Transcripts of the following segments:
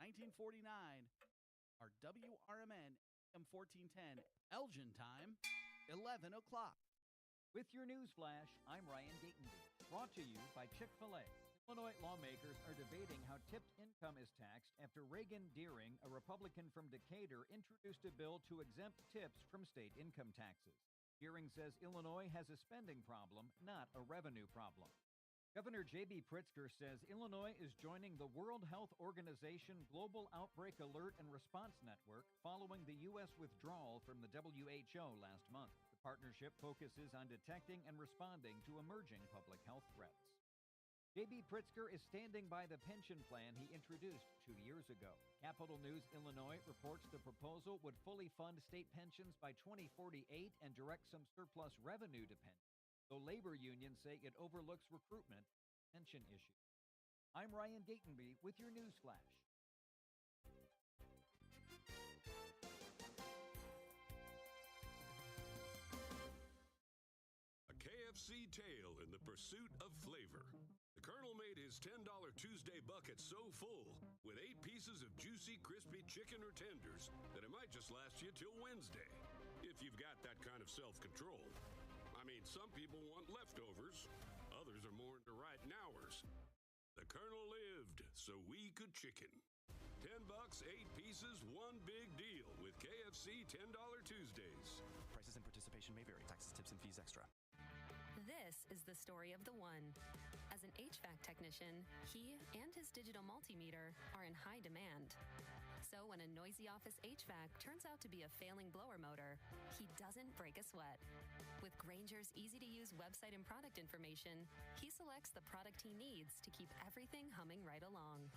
1949. Our WRMN AM 1410 Elgin time, 11 o'clock. With your news flash, I'm Ryan Gatenby. Brought to you by Chick-fil-A. Illinois lawmakers are debating how tipped income is taxed after Reagan Deering, a Republican from Decatur, introduced a bill to exempt tips from state income taxes. Deering says Illinois has a spending problem, not a revenue problem. Governor J.B. Pritzker says Illinois is joining the World Health Organization Global Outbreak Alert and Response Network following the U.S. withdrawal from the WHO last month. The partnership focuses on detecting and responding to emerging public health threats. J.B. Pritzker is standing by the pension plan he introduced 2 years ago. Capital News Illinois reports the proposal would fully fund state pensions by 2048 and direct some surplus revenue to pensions, though labor unions say it overlooks recruitment and pension issues. I'm Ryan Gatenby with your news flash. A KFC tale in the pursuit of flavor. The Colonel made his $10 Tuesday bucket so full with 8 pieces of juicy, crispy chicken or tenders that it might just last you till Wednesday, if you've got that kind of self-control. I mean, some people want leftovers, others are more into right nowers. The Colonel lived so we could chicken. $10, 8 pieces, one big deal with KFC $10 Tuesdays. Prices and participation may vary. Taxes, tips, and fees extra. This is the story of the one. As an HVAC technician, he and his digital multimeter are in high demand. So when a noisy office HVAC turns out to be a failing blower motor, he doesn't break a sweat. With Grainger's easy-to-use website and product information, he selects the product he needs to keep everything humming right along.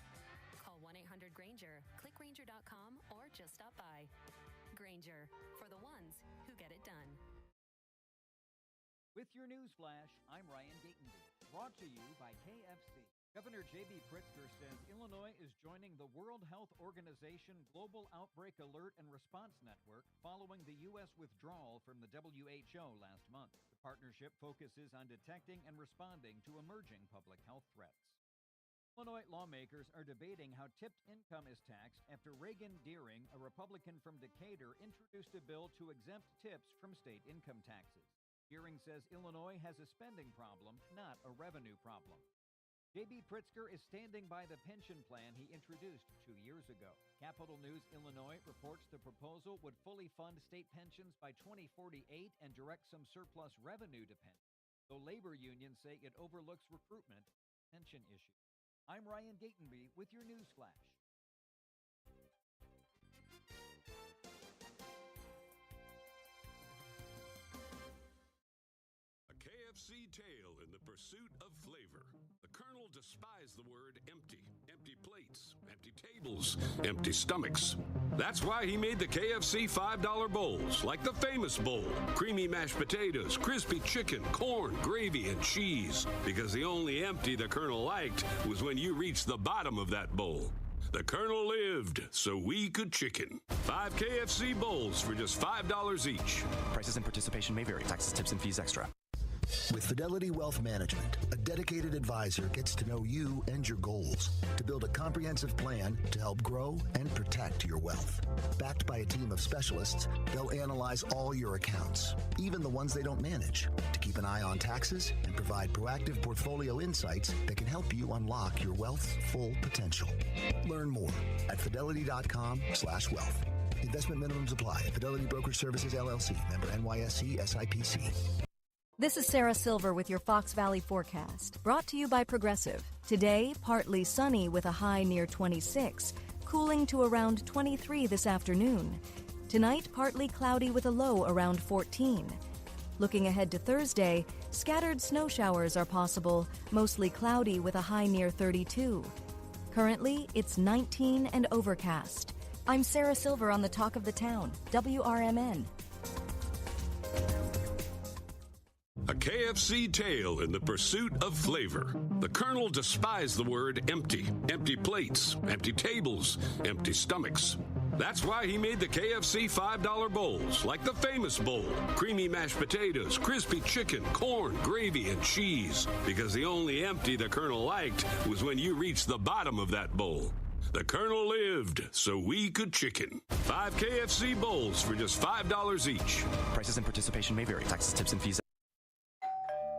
Call 1-800-GRAINGER, click Grainger.com, or just stop by. Grainger, for the ones who get it done. With your news flash, I'm Ryan Gatenby. Brought to you by KFC. Governor J.B. Pritzker says Illinois is joining the World Health Organization Global Outbreak Alert and Response Network following the U.S. withdrawal from the WHO last month. The partnership focuses on detecting and responding to emerging public health threats. Illinois lawmakers are debating how tipped income is taxed after Reagan Deering, a Republican from Decatur, introduced a bill to exempt tips from state income taxes. Deering says Illinois has a spending problem, not a revenue problem. J.B. Pritzker is standing by the pension plan he introduced 2 years ago. Capital News Illinois reports the proposal would fully fund state pensions by 2048 and direct some surplus revenue to pensions, though labor unions say it overlooks recruitment and pension issues. I'm Ryan Gatenby with your news flash. A KFC tale in the pursuit of flavor. The Colonel despised the word empty. Empty plates, empty tables, empty stomachs. That's why he made the KFC $5 bowls, like the famous bowl. Creamy mashed potatoes, crispy chicken, corn, gravy, and cheese. Because the only empty the Colonel liked was when you reached the bottom of that bowl. The Colonel lived so we could chicken. 5 KFC bowls for just $5 each. Prices and participation may vary. Taxes, tips, and fees extra. With Fidelity Wealth Management, a dedicated advisor gets to know you and your goals to build a comprehensive plan to help grow and protect your wealth. Backed by a team of specialists, they'll analyze all your accounts, even the ones they don't manage, to keep an eye on taxes and provide proactive portfolio insights that can help you unlock your wealth's full potential. Learn more at fidelity.com/wealth. Investment minimums apply. Fidelity Brokerage Services, LLC. Member NYSE SIPC. This is Sarah Silver with your Fox Valley forecast, brought to you by Progressive. Today, partly sunny with a high near 26, cooling to around 23 this afternoon. Tonight, partly cloudy with a low around 14. Looking ahead to Thursday, scattered snow showers are possible, mostly cloudy with a high near 32. Currently, it's 19 and overcast. I'm Sarah Silver on the Talk of the Town, WRMN. A KFC tale in the pursuit of flavor. The Colonel despised the word empty. Empty plates, empty tables, empty stomachs. That's why he made the KFC $5 bowls, like the famous bowl. Creamy mashed potatoes, crispy chicken, corn, gravy, and cheese. Because the only empty the Colonel liked was when you reached the bottom of that bowl. The Colonel lived so we could chicken. 5 KFC bowls for just $5 each. Prices and participation may vary. Taxes, tips, and fees.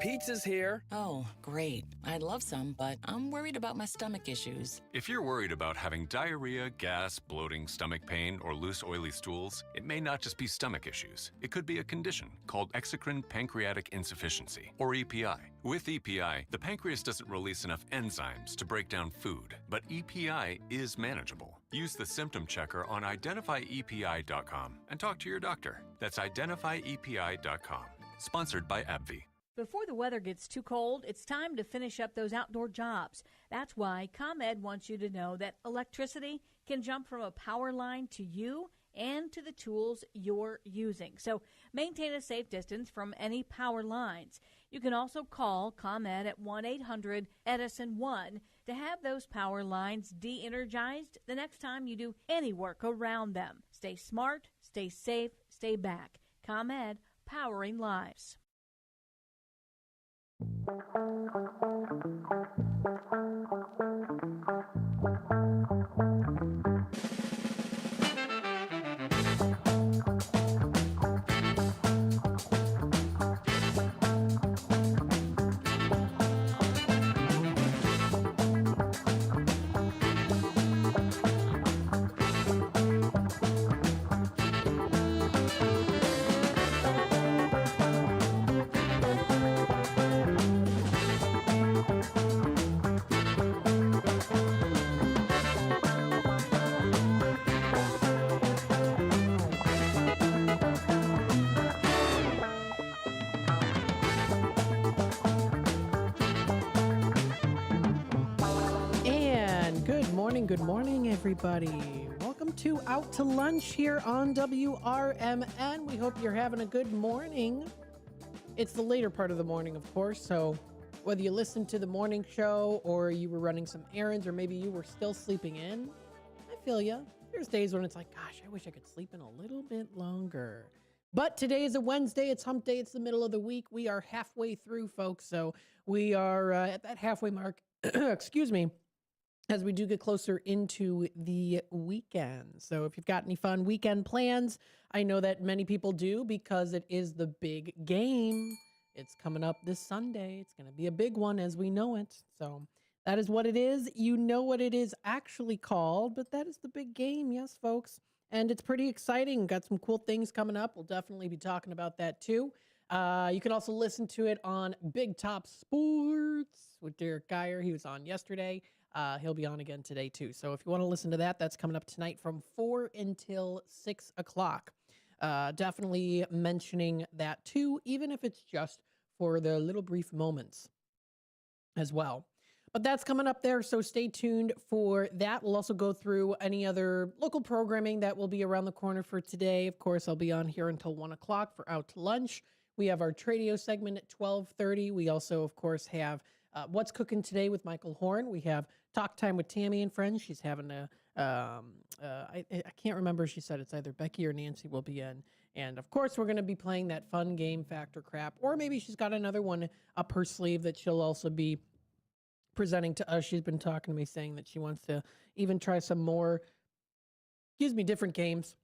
Pizza's here. Oh, great. I'd love some, but I'm worried about my stomach issues. If you're worried about having diarrhea, gas, bloating, stomach pain, or loose, oily stools, it may not just be stomach issues. It could be a condition called exocrine pancreatic insufficiency, or EPI. With EPI, the pancreas doesn't release enough enzymes to break down food, but EPI is manageable. Use the symptom checker on identifyepi.com and talk to your doctor. That's identifyepi.com. Sponsored by AbbVie. Before the weather gets too cold, it's time to finish up those outdoor jobs. That's why ComEd wants you to know that electricity can jump from a power line to you and to the tools you're using. So maintain a safe distance from any power lines. You can also call ComEd at 1-800-EDISON-1 to have those power lines de-energized the next time you do any work around them. Stay smart, stay safe, stay back. ComEd, powering lives. Good morning, everybody. Welcome to Out to Lunch here on WRMN. We hope you're having a good morning. It's the later part of the morning, of course, so whether you listened to the morning show or you were running some errands or maybe you were still sleeping in, I feel you. There's days when it's like, gosh, I wish I could sleep in a little bit longer. But today is a Wednesday. It's hump day. It's the middle of the week. We are halfway through, folks, so we are at that halfway mark. Excuse me. As we do get closer into the weekend. So if you've got any fun weekend plans, I know that many people do because it is the big game. It's coming up this Sunday. It's going to be a big one as we know it. So that is what it is. You know what it is actually called, but that is the big game. Yes, folks. And it's pretty exciting. Got some cool things coming up. We'll definitely be talking about that too. You can also listen to it on Big Top Sports with Derek Geyer. He was on yesterday. He'll be on again today, too. So if you want to listen to that, that's coming up tonight from 4 until 6 o'clock. Definitely mentioning that, too, even if it's just for the little brief moments as well. But that's coming up there, so stay tuned for that. We'll also go through any other local programming that will be around the corner for today. Of course, I'll be on here until 1 o'clock for Out to Lunch. We have our Tradio segment at 12:30. We also, of course, have What's Cooking Today with Michael Horn. We have Talk Time with Tammy and Friends. She's having I can't remember. She said it's either Becky or Nancy will be in. And, of course, we're going to be playing that fun game, Factor Crap. Or maybe she's got another one up her sleeve that she'll also be presenting to us. She's been talking to me saying that she wants to even try some more, different games.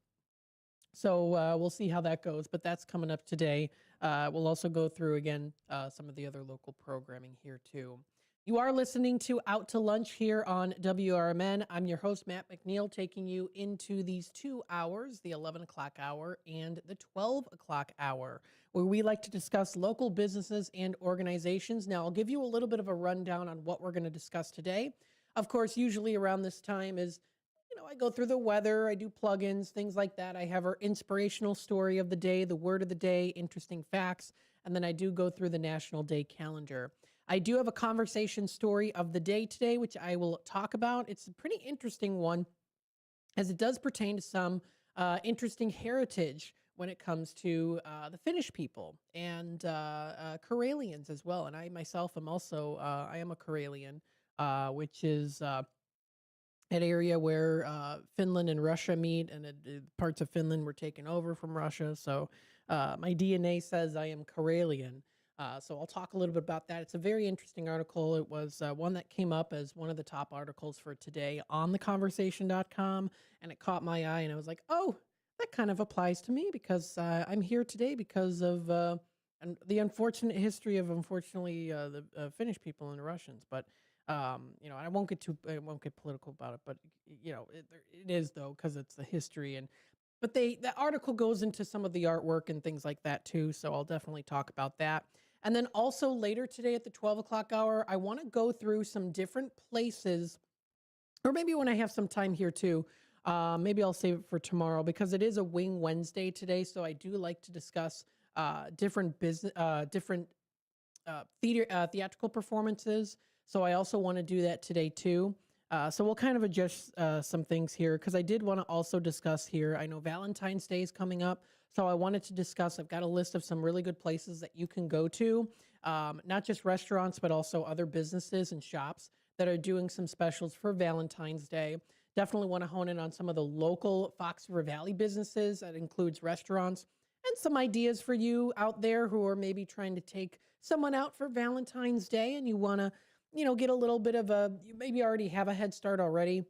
So we'll see how that goes. But that's coming up today. We'll also go through, again, some of the other local programming here, too. You are listening to Out to Lunch here on WRMN. I'm your host, Matt McNeil, taking you into these 2 hours, the 11 o'clock hour and the 12 o'clock hour, where we like to discuss local businesses and organizations. Now, I'll give you a little bit of a rundown on what we're going to discuss today. Of course, usually around this time is, I go through the weather, I do plugins, things like that. I have our inspirational story of the day, the word of the day, interesting facts, and then I do go through the National Day calendar. I do have a conversation story of the day today, which I will talk about. It's a pretty interesting one, as it does pertain to some interesting heritage when it comes to the Finnish people and Karelians as well. And I myself am also, I am a Karelian, which is an area where Finland and Russia meet, and parts of Finland were taken over from Russia. So my DNA says I am Karelian. So I'll talk a little bit about that. It's a very interesting article. It was one that came up as one of the top articles for today on theconversation.com, and it caught my eye, and I was like, oh, that kind of applies to me because I'm here today because of the unfortunate history of, unfortunately, the Finnish people and the Russians. But I won't get political about it, but it is though because it's the history but the article goes into some of the artwork and things like that too. So I'll definitely talk about that. And then also later today at the 12 o'clock hour, I want to go through some different places, or maybe when I have some time here too. Maybe I'll save it for tomorrow because it is a Wing Wednesday today. So I do like to discuss different theatrical performances. So I also want to do that today too. So we'll kind of adjust some things here because I did want to also discuss here. I know Valentine's Day is coming up, so I wanted to discuss. I've got a list of some really good places that you can go to, not just restaurants, but also other businesses and shops that are doing some specials for Valentine's Day. Definitely want to hone in on some of the local Fox River Valley businesses. That includes restaurants and some ideas for you out there who are maybe trying to take someone out for Valentine's Day and you want to get a little bit of you maybe already have a head start already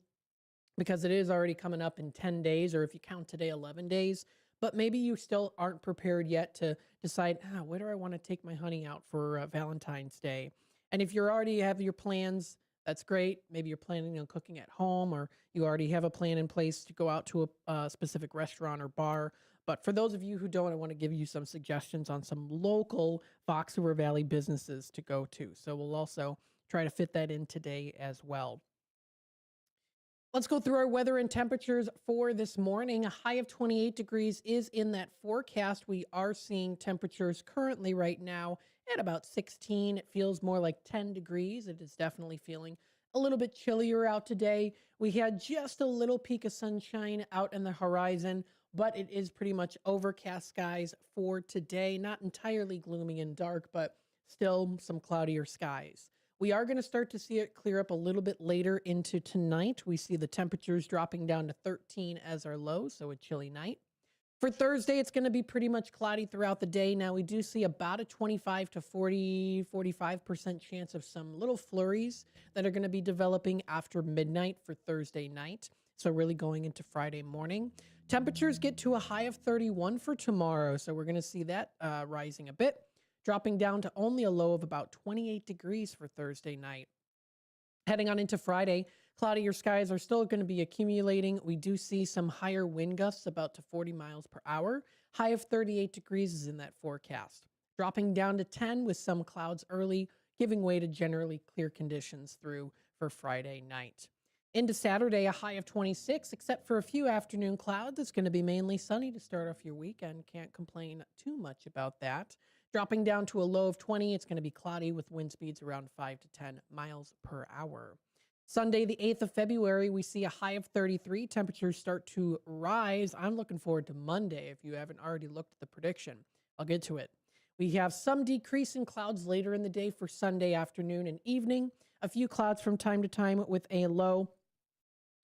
because it is already coming up in 10 days, or if you count today, 11 days, but maybe you still aren't prepared yet to decide, where do I want to take my honey out for Valentine's Day? And if you already have your plans, that's great. Maybe you're planning on cooking at home, or you already have a plan in place to go out to a specific restaurant or bar. But for those of you who don't, I want to give you some suggestions on some local Fox River Valley businesses to go to. So we'll also try to fit that in today as well. Let's go through our weather and temperatures for this morning. A high of 28 degrees is in that forecast. We are seeing temperatures currently right now at about 16. It feels more like 10 degrees. It is definitely feeling a little bit chillier out today. We had just a little peak of sunshine out in the horizon, but it is pretty much overcast skies for today. Not entirely gloomy and dark, but still some cloudier skies. We are going to start to see it clear up a little bit later into tonight. We see the temperatures dropping down to 13 as our low, so a chilly night. For Thursday, it's going to be pretty much cloudy throughout the day. Now, we do see about a 25 to 45% chance of some little flurries that are going to be developing after midnight for Thursday night. So really going into Friday morning. Temperatures get to a high of 31 for tomorrow. So we're going to see that rising a bit, dropping down to only a low of about 28 degrees for Thursday night. Heading on into Friday, cloudier skies are still going to be accumulating. We do see some higher wind gusts, about to 40 miles per hour. High of 38 degrees is in that forecast. Dropping down to 10 with some clouds early, giving way to generally clear conditions through for Friday night. Into Saturday, a high of 26, except for a few afternoon clouds. It's going to be mainly sunny to start off your weekend. Can't complain too much about that. Dropping down to a low of 20, it's going to be cloudy with wind speeds around 5 to 10 miles per hour. Sunday, the 8th of February, we see a high of 33. Temperatures start to rise. I'm looking forward to Monday if you haven't already looked at the prediction. I'll get to it. We have some decrease in clouds later in the day for Sunday afternoon and evening. A few clouds from time to time with a low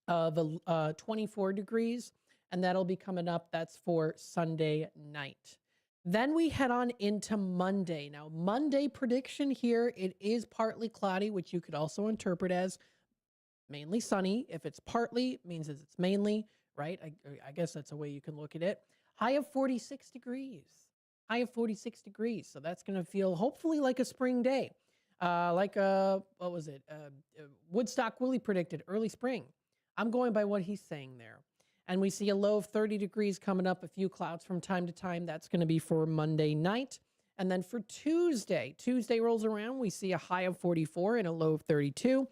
of 24 degrees, and that'll be coming up. That's for Sunday night. Then we head on into Monday. Now, Monday prediction here, it is partly cloudy, which you could also interpret as mainly sunny. If it's partly, it means it's mainly, right? I guess that's a way you can look at it. High of 46 degrees. High of 46 degrees. So that's going to feel hopefully like a spring day. What was it? Woodstock Willie predicted early spring. I'm going by what he's saying there. And we see a low of 30 degrees coming up, a few clouds from time to time. That's going to be for Monday night. And then for Tuesday rolls around. We see a high of 44 and a low of 32.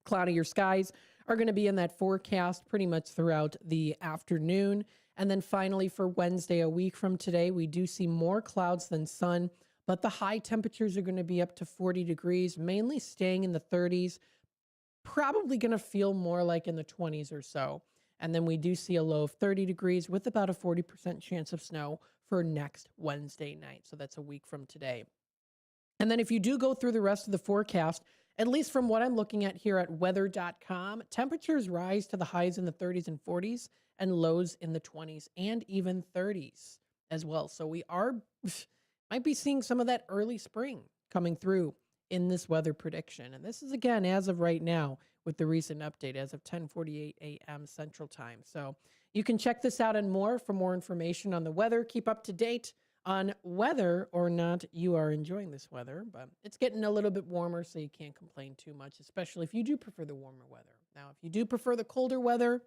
Cloudier skies are going to be in that forecast pretty much throughout the afternoon. And then finally for Wednesday, a week from today, we do see more clouds than sun, but the high temperatures are going to be up to 40 degrees, mainly staying in the 30s, probably going to feel more like in the 20s or so. And then we do see a low of 30 degrees with about a 40% chance of snow for next Wednesday night. So that's a week from today. And then if you do go through the rest of the forecast, at least from what I'm looking at here at weather.com, temperatures rise to the highs in the 30s and 40s and lows in the 20s and even 30s as well. So we are, might be seeing some of that early spring coming through in this weather prediction. And this is, again, as of right now with the recent update as of 10:48 a.m. Central Time. So you can check this out and more for more information on the weather. Keep up to date on whether or not you are enjoying this weather. But it's getting a little bit warmer, so you can't complain too much, especially if you do prefer the warmer weather. Now, if you do prefer the colder weather,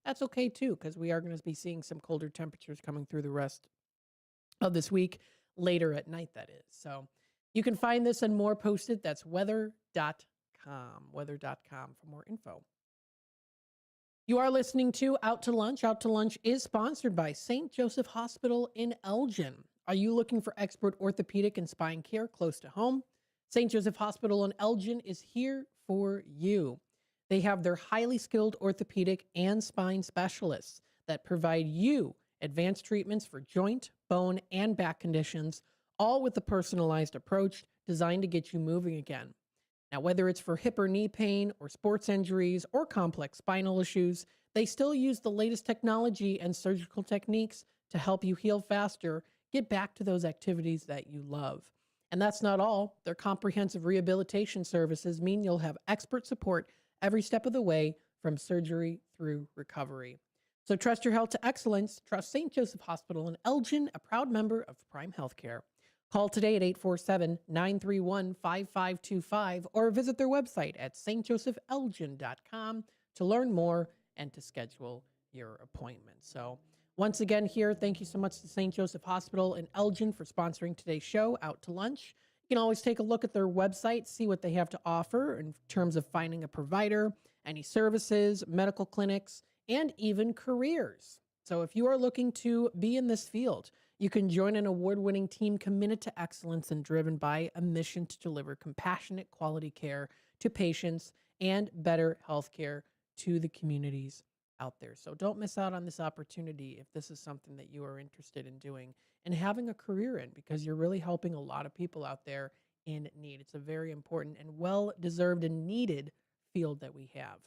that's okay too, because we are going to be seeing some colder temperatures coming through the rest of this week, later at night, that is. So you can find this and more posted. That's weather.com for more info. You are listening to Out to Lunch. Out to Lunch is sponsored by St. Joseph Hospital in Elgin. Are you looking for expert orthopedic and spine care close to home? St. Joseph Hospital in Elgin is here for you. They have their highly skilled orthopedic and spine specialists that provide you advanced treatments for joint, bone, and back conditions, all with a personalized approach designed to get you moving again. Now, whether it's for hip or knee pain or sports injuries or complex spinal issues, they still use the latest technology and surgical techniques to help you heal faster, get back to those activities that you love. And that's not all. Their comprehensive rehabilitation services mean you'll have expert support every step of the way, from surgery through recovery. So trust your health to excellence. Trust St. Joseph Hospital in Elgin, a proud member of Prime Healthcare. Call today at 847-931-5525 or visit their website at stjosephelgin.com to learn more and to schedule your appointment. So once again here, thank you so much to St. Joseph Hospital in Elgin for sponsoring today's show, Out to Lunch. You can always take a look at their website, see what they have to offer in terms of finding a provider, any services, medical clinics, and even careers. So if you are looking to be in this field, you can join an award-winning team committed to excellence and driven by a mission to deliver compassionate quality care to patients and better healthcare to the communities out there. So don't miss out on this opportunity if this is something that you are interested in doing and having a career in, because you're really helping a lot of people out there in need. It's a very important and well-deserved and needed field that we have.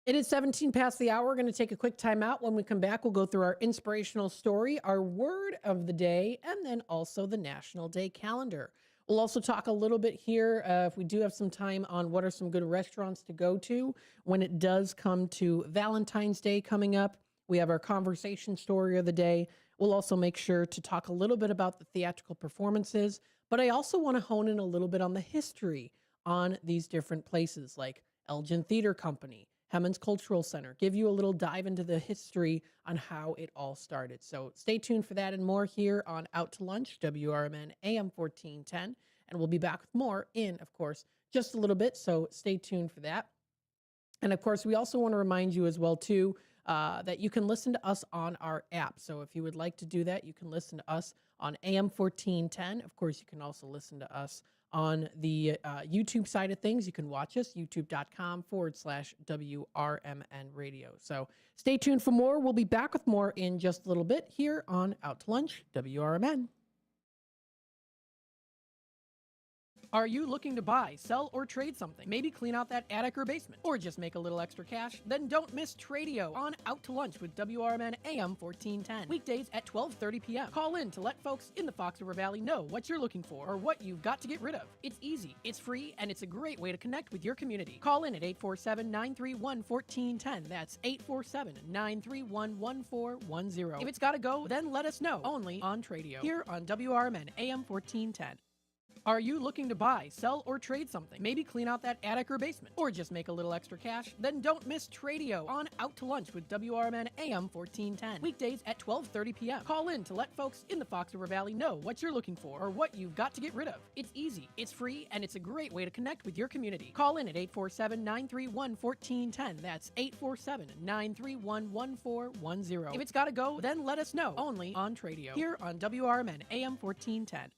It is 17 past the hour. We're going to take a quick time out. When we come back, we'll go through our inspirational story, our word of the day, and then also the National Day calendar. We'll also talk a little bit here, if we do have some time, on what are some good restaurants to go to when it does come to Valentine's Day coming up. We have our conversation story of the day. We'll also make sure to talk a little bit about the theatrical performances, but I also want to hone in a little bit on the history on these different places like Elgin Theater Company, Hemmons Cultural Center, give you a little dive into the history on how it all started. So stay tuned for that and more here on Out to Lunch, WRMN AM 1410. And we'll be back with more in, of course, just a little bit. So stay tuned for that. And of course, we also want to remind you as well, too, that you can listen to us on our app. So if you would like to do that, you can listen to us on AM 1410. Of course, you can also listen to us on the YouTube side of things. You can watch us, youtube.com/WRMN radio. So stay tuned for more. We'll be back with more in just a little bit here on Out to Lunch, WRMN. Are you looking to buy, sell, or trade something? Maybe clean out that attic or basement, or just make a little extra cash? Then don't miss Tradio on Out to Lunch with WRMN AM 1410. Weekdays at 12:30 p.m. Call in to let folks in the Fox River Valley know what you're looking for or what you've got to get rid of. It's easy, it's free, and it's a great way to connect with your community. Call in at 847-931-1410. That's 847-931-1410. If it's got to go, then let us know. Only on Tradio here on WRMN AM 1410. Are you looking to buy, sell, or trade something? Maybe clean out that attic or basement, or just make a little extra cash? Then don't miss Tradio on Out to Lunch with WRMN AM 1410. Weekdays at 12:30 p.m. Call in to let folks in the Fox River Valley know what you're looking for or what you've got to get rid of. It's easy, it's free, and it's a great way to connect with your community. Call in at 847-931-1410. That's 847-931-1410. If it's got to go, then let us know. Only on Tradio here on WRMN AM 1410.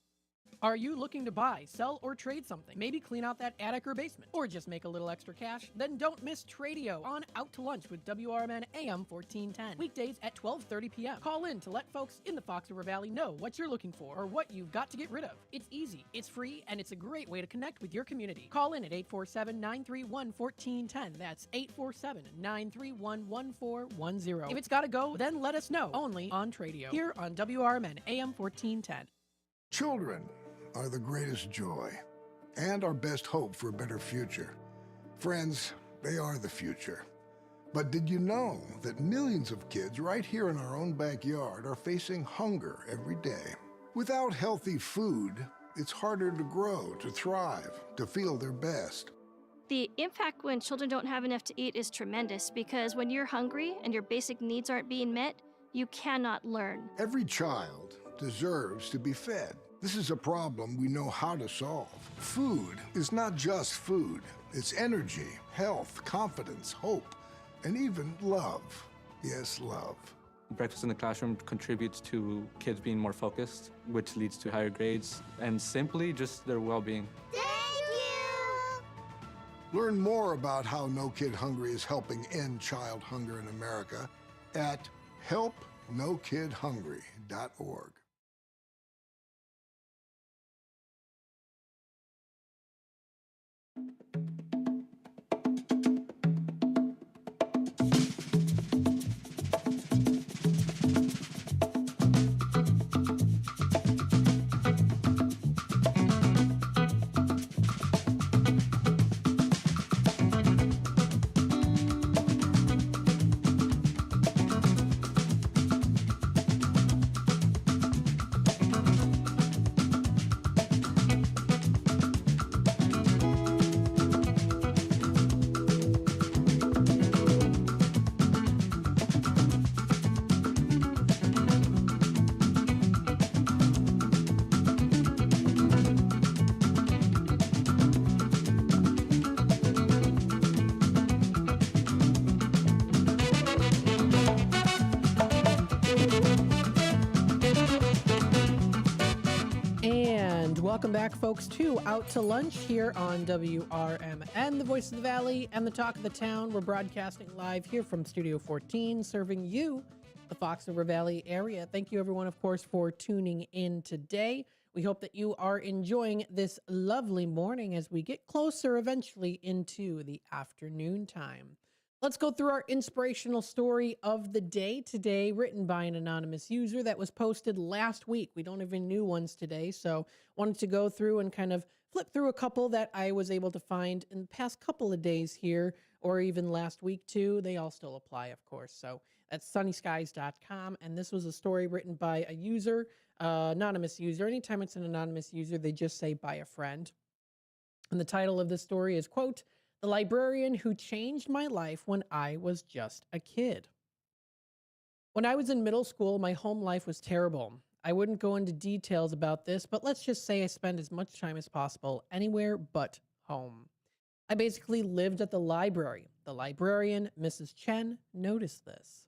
Are you looking to buy, sell, or trade something? Maybe clean out that attic or basement, or just make a little extra cash? Then don't miss Tradio on Out to Lunch with WRMN AM 1410. Weekdays at 12:30 p.m. Call in to let folks in the Fox River Valley know what you're looking for or what you've got to get rid of. It's easy, it's free, and it's a great way to connect with your community. Call in at 847-931-1410. That's 847-931-1410. If it's got to go, then let us know. Only on Tradio here on WRMN AM 1410. Children are the greatest joy and our best hope for a better future. Friends, they are the future. But did you know that millions of kids right here in our own backyard are facing hunger every day? Without healthy food, it's harder to grow, to thrive, to feel their best. The impact when children don't have enough to eat is tremendous because when you're hungry and your basic needs aren't being met, you cannot learn. Every child deserves to be fed. This is a problem we know how to solve. Food is not just food. It's energy, health, confidence, hope, and even love. Yes, love. Breakfast in the classroom contributes to kids being more focused, which leads to higher grades, and simply just their well-being. Thank you! Learn more about how No Kid Hungry is helping end child hunger in America at helpnokidhungry.org. Welcome back, folks, to Out to Lunch here on WRMN, the voice of the valley and the talk of the town. We're broadcasting live here from Studio 14, serving you, the Fox River Valley area. Thank you, everyone, of course, for tuning in today. We hope that you are enjoying this lovely morning as we get closer eventually into the afternoon time. Let's go through our inspirational story of the day today, written by an anonymous user that was posted last week. We don't have any new ones today, so wanted to go through and kind of flip through a couple that I was able to find in the past couple of days here, or even last week too. They all still apply, of course. So that's sunnyskies.com, and this was a story written by a user, anonymous user. Anytime it's an anonymous user, they just say by a friend. And the title of this story is, quote, "The librarian who changed my life when I was just a kid." When I was in middle school, my home life was terrible. I wouldn't go into details about this, but let's just say I spent as much time as possible anywhere but home. I basically lived at the library. The librarian, Mrs. Chen, noticed this.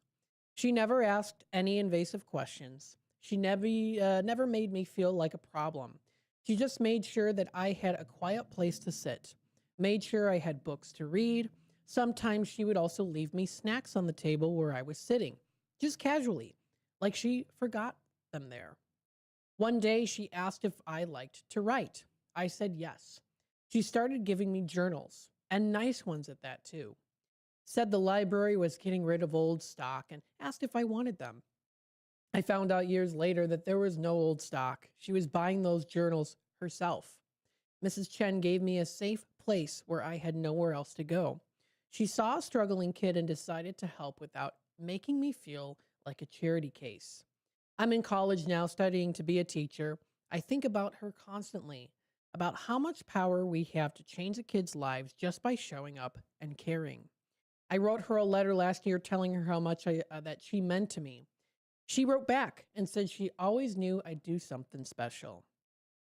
She never asked any invasive questions. She never made me feel like a problem. She just made sure that I had a quiet place to sit. Made sure I had books to read. Sometimes she would also leave me snacks on the table where I was sitting, just casually, like she forgot them there. One day she asked if I liked to write. I said yes. She started giving me journals, and nice ones at that too. Said the library was getting rid of old stock and asked if I wanted them. I found out years later that there was no old stock. She was buying those journals herself. Mrs. Chen gave me a safe place where I had nowhere else to go. She saw a struggling kid and decided to help without making me feel like a charity case. I'm in college now studying to be a teacher. I think about her constantly, about how much power we have to change the kids' lives just by showing up and caring. I wrote her a letter last year telling her how much that she meant to me. She wrote back and said she always knew I'd do something special.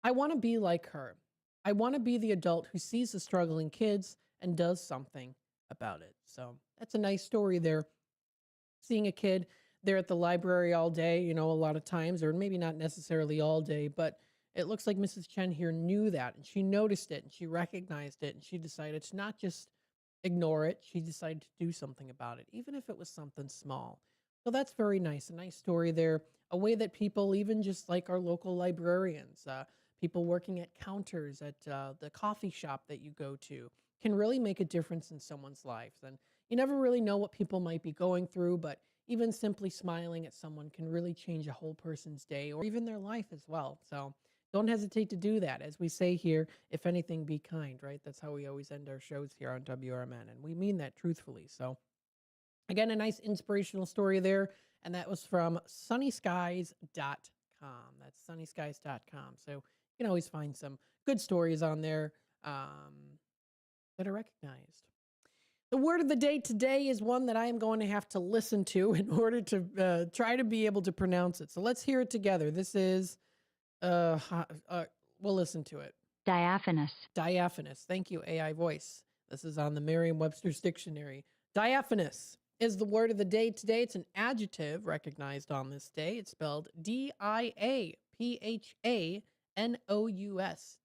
I want to be like her. I want to be the adult who sees the struggling kids and does something about it. So that's a nice story there. Seeing a kid there at the library all day, a lot of times, or maybe not necessarily all day, but it looks like Mrs. Chen here knew that, and she noticed it, and she recognized it, and she decided to not just ignore it. She decided to do something about it, even if it was something small. So that's very nice. A nice story there. A way that people, even just like our local librarians, people working at counters at the coffee shop that you go to, can really make a difference in someone's lives. And you never really know what people might be going through, but even simply smiling at someone can really change a whole person's day or even their life as well. So don't hesitate to do that. As we say here, if anything, be kind, right? That's how we always end our shows here on WRMN, and we mean that truthfully. So, again, a nice inspirational story there, and that was from sunnyskies.com. That's sunnyskies.com. So you can always find some good stories on there that are recognized. The word of the day today is one that I am going to have to listen to in order to try to be able to pronounce it. So let's hear it together. This is, we'll listen to it. Diaphanous. Diaphanous. Thank you, AI voice. This is on the Merriam-Webster's dictionary. Diaphanous is the word of the day today. It's an adjective recognized on this day. It's spelled D-I-A-P-H-A-N-O-U-S.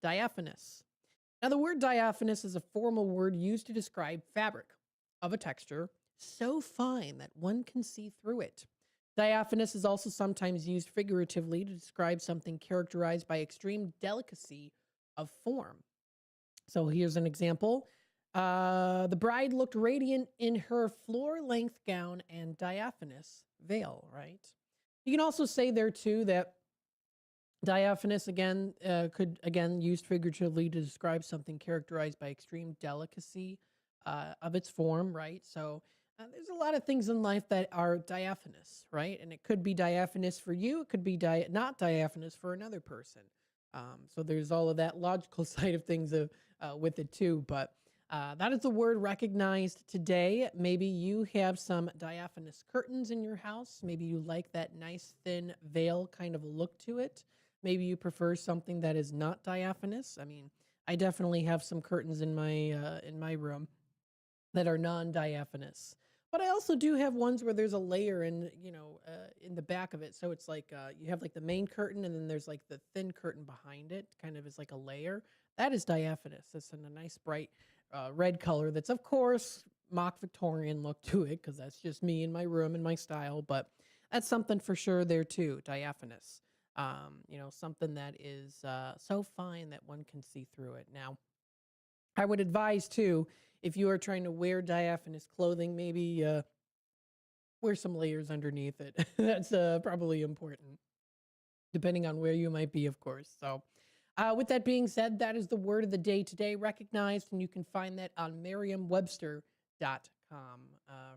Diaphanous. Now, the word diaphanous is a formal word used to describe fabric of a texture so fine that one can see through it. Diaphanous is also sometimes used figuratively to describe something characterized by extreme delicacy of form. So here's an example. The bride looked radiant in her floor-length gown and diaphanous veil, right? You can also say there, too, that diaphanous, again, could, again, used figuratively to describe something characterized by extreme delicacy of its form, right? So there's a lot of things in life that are diaphanous, right? And it could be diaphanous for you. It could be not diaphanous for another person. So there's all of that logical side of things with it, too. But that is the word recognized today. Maybe you have some diaphanous curtains in your house. Maybe you like that nice, thin veil kind of a look to it. Maybe you prefer something that is not diaphanous. I mean, I definitely have some curtains in my room that are non-diaphanous. But I also do have ones where there's a layer in the back of it. So it's like you have like the main curtain and then there's like the thin curtain behind it, kind of is like a layer. That is diaphanous. It's in a nice bright red color that's, of course, mock Victorian look to it because that's just me in my room and my style. But that's something for sure there too, diaphanous. Something that is so fine that one can see through it. Now, I would advise, too, if you are trying to wear diaphanous clothing, maybe wear some layers underneath it. That's probably important, depending on where you might be, of course. So with that being said, that is the word of the day today, recognized, and you can find that on merriam-webster.com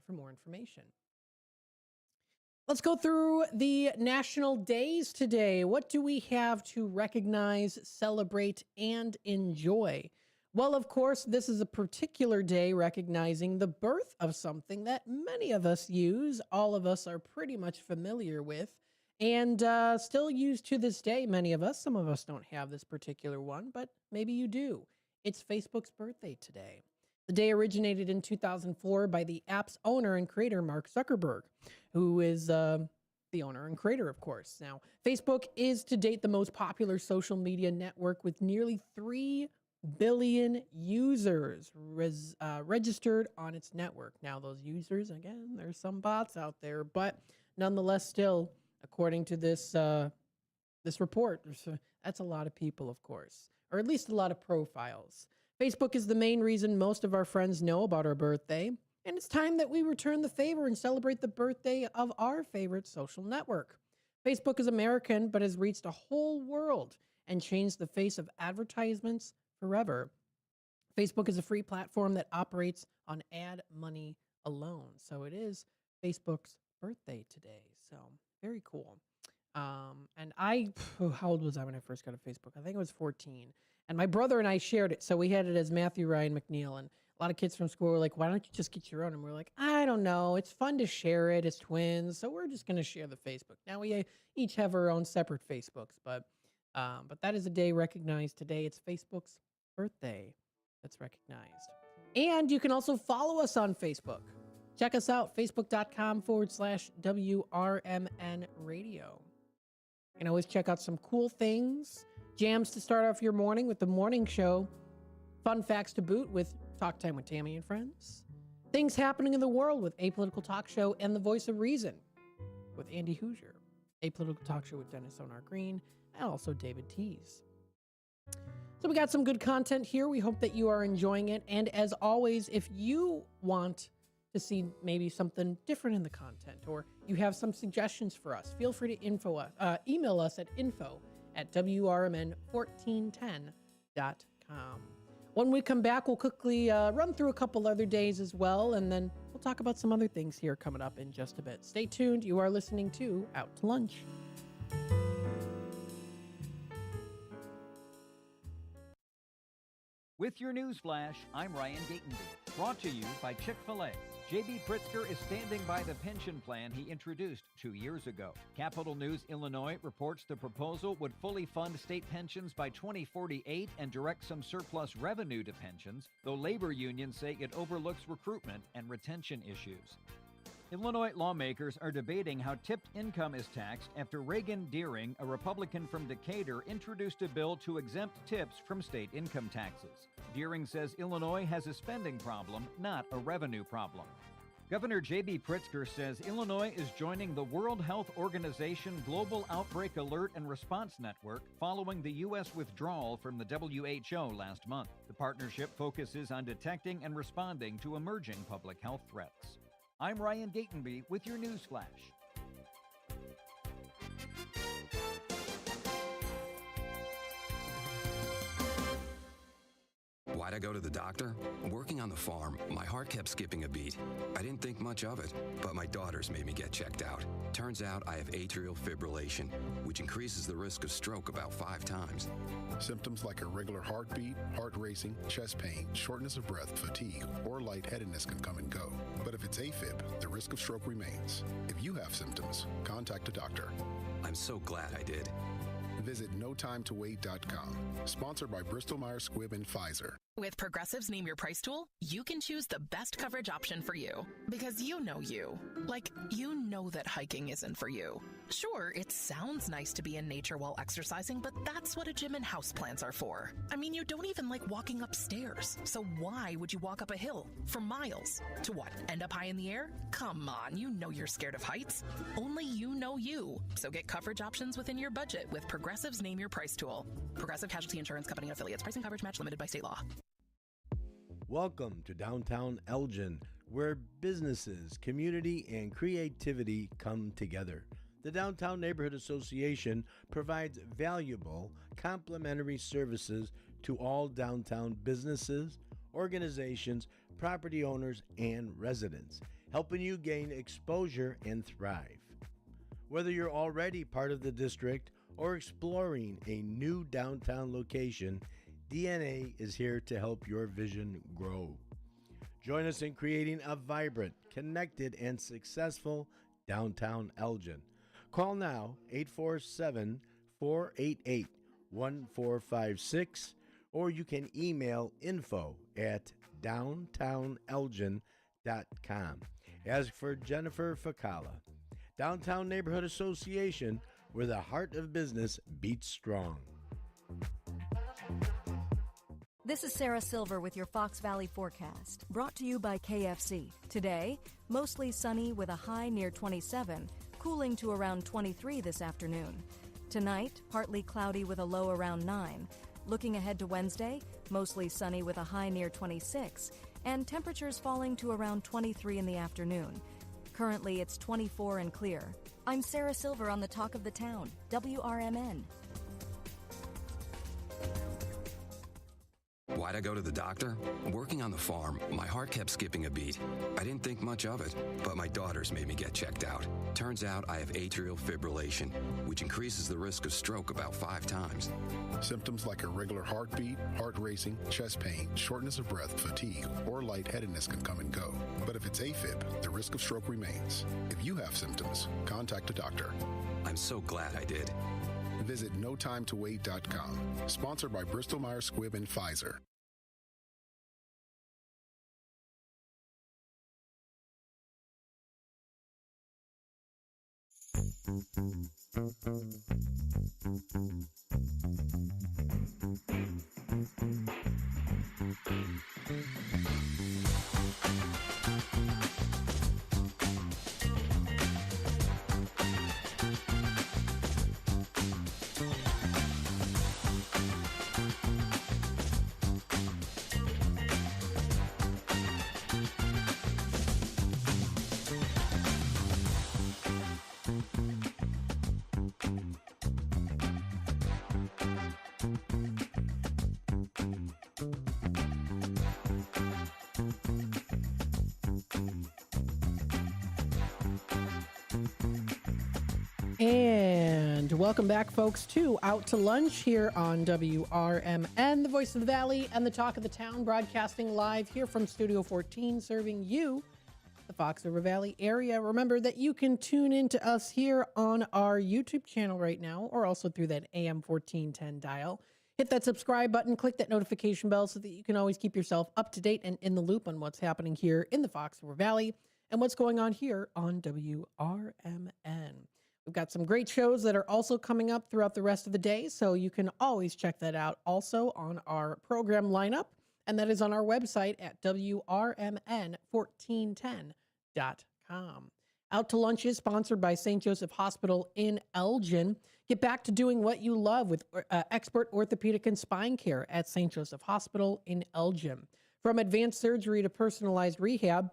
for more information. Let's go through the national days today. What do we have to recognize, celebrate, and enjoy? Well, of course, this is a particular day recognizing the birth of something that many of us use, all of us are pretty much familiar with, and still use to this day, many of us. Some of us don't have this particular one, but maybe you do. It's Facebook's birthday today. The day originated in 2004 by the app's owner and creator, Mark Zuckerberg, who is the owner and creator, of course. Now, Facebook is to date the most popular social media network with nearly 3 billion users registered on its network. Now, those users, again, there's some bots out there, but nonetheless, still, according to this report, that's a lot of people, of course, or at least a lot of profiles. Facebook is the main reason most of our friends know about our birthday, and it's time that we return the favor and celebrate the birthday of our favorite social network. Facebook is American, but has reached a whole world and changed the face of advertisements forever. Facebook is a free platform that operates on ad money alone. So it is Facebook's birthday today. So very cool. And how old was I when I first got a Facebook? I think I was 14. And my brother and I shared it. So we had it as Matthew Ryan McNeil. And a lot of kids from school were like, why don't you just get your own? And we're like, I don't know. It's fun to share it as twins. So we're just going to share the Facebook. Now we each have our own separate Facebooks. But that is a day recognized today. It's Facebook's birthday that's recognized. And you can also follow us on Facebook. Check us out, facebook.com/WRMN radio. You can always check out some cool things, jams to start off your morning with the morning show, fun facts to boot with Talk Time with Tammy and Friends, things happening in the world with Apolitical Talk Show and The Voice of Reason with Andy Hoosier, Apolitical Talk Show with Dennis Onar Green, and also David Tees. So we got some good content here. We hope that you are enjoying it. And as always, if you want to see maybe something different in the content, or you have some suggestions for us, feel free to email us at info at WRMN1410.com. When we come back, we'll quickly run through a couple other days as well, and then we'll talk about some other things here coming up in just a bit. Stay tuned. You are listening to Out to Lunch. With your news flash, I'm Ryan Gatenby. Brought to you by Chick-fil-A. J.B. Pritzker is standing by the pension plan he introduced 2 years ago. Capital News Illinois reports the proposal would fully fund state pensions by 2048 and direct some surplus revenue to pensions, though labor unions say it overlooks recruitment and retention issues. Illinois lawmakers are debating how tipped income is taxed after Reagan Deering, a Republican from Decatur, introduced a bill to exempt tips from state income taxes. Deering says Illinois has a spending problem, not a revenue problem. Governor J.B. Pritzker says Illinois is joining the World Health Organization Global Outbreak Alert and Response Network following the U.S. withdrawal from the WHO last month. The partnership focuses on detecting and responding to emerging public health threats. I'm Ryan Gatenby with your news flash. Why'd I go to the doctor? Working on the farm, my heart kept skipping a beat. I didn't think much of it, but my daughters made me get checked out. Turns out I have atrial fibrillation, which increases the risk of stroke about 5 times. Symptoms like irregular heartbeat, heart racing, chest pain, shortness of breath, fatigue, or lightheadedness can come and go. But if it's AFib, the risk of stroke remains. If you have symptoms, contact a doctor. I'm so glad I did. Visit notimetowait.com. Sponsored by Bristol-Myers Squibb and Pfizer. With Progressive's Name Your Price tool, you can choose the best coverage option for you. Because you know you. Like, you know that hiking isn't for you. Sure, it sounds nice to be in nature while exercising, but that's what a gym and houseplants are for. I mean, you don't even like walking upstairs. So why would you walk up a hill for miles? To what, end up high in the air? Come on, you know you're scared of heights. Only you know you. So get coverage options within your budget with Progressive's Name Your Price tool. Progressive Casualty Insurance Company and affiliates. Pricing coverage match limited by state law. Welcome to downtown Elgin, where businesses, community, and creativity come together. The Downtown Neighborhood Association provides valuable, complimentary services to all downtown businesses, organizations, property owners, and residents, helping you gain exposure and thrive. Whether you're already part of the district or exploring a new downtown location, DNA is here to help your vision grow. Join us in creating a vibrant, connected, and successful downtown Elgin. Call now 847-488-1456, or you can email info@downtownelgin.com. Ask for Jennifer Facala. Downtown Neighborhood Association, where the heart of business beats strong. This is Sarah Silver with your Fox Valley forecast, brought to you by KFC. Today, mostly sunny with a high near 27, cooling to around 23 this afternoon. Tonight, partly cloudy with a low around 9. Looking ahead to Wednesday, mostly sunny with a high near 26, and temperatures falling to around 23 in the afternoon. Currently, it's 24 and clear. I'm Sarah Silver on the Talk of the Town, WRMN. Why'd I go to the doctor? Working on the farm, my heart kept skipping a beat. I didn't think much of it, but my daughters made me get checked out. Turns out I have atrial fibrillation, which increases the risk of stroke about 5 times. Symptoms like irregular heartbeat, heart racing, chest pain, shortness of breath, fatigue, or lightheadedness can come and go. But if it's AFib, the risk of stroke remains. If you have symptoms, contact a doctor. I'm so glad I did. Visit notimetowait.com. Sponsored by Bristol-Myers Squibb and Pfizer. And welcome back, folks, to Out to Lunch here on WRMN, the voice of the Valley and the talk of the town, broadcasting live here from Studio 14, serving you, the Fox River Valley area. Remember that you can tune into us here on our YouTube channel right now, or also through that AM 1410 dial. Hit that subscribe button, click that notification bell so that you can always keep yourself up to date and in the loop on what's happening here in the Fox River Valley and what's going on here on WRMN. We've got some great shows that are also coming up throughout the rest of the day, so you can always check that out also on our program lineup, and that is on our website at WRMN1410.com. Out to Lunch is sponsored by St. Joseph Hospital in Elgin. Get back to doing what you love with expert orthopedic and spine care at St. Joseph Hospital in Elgin. From advanced surgery to personalized rehab,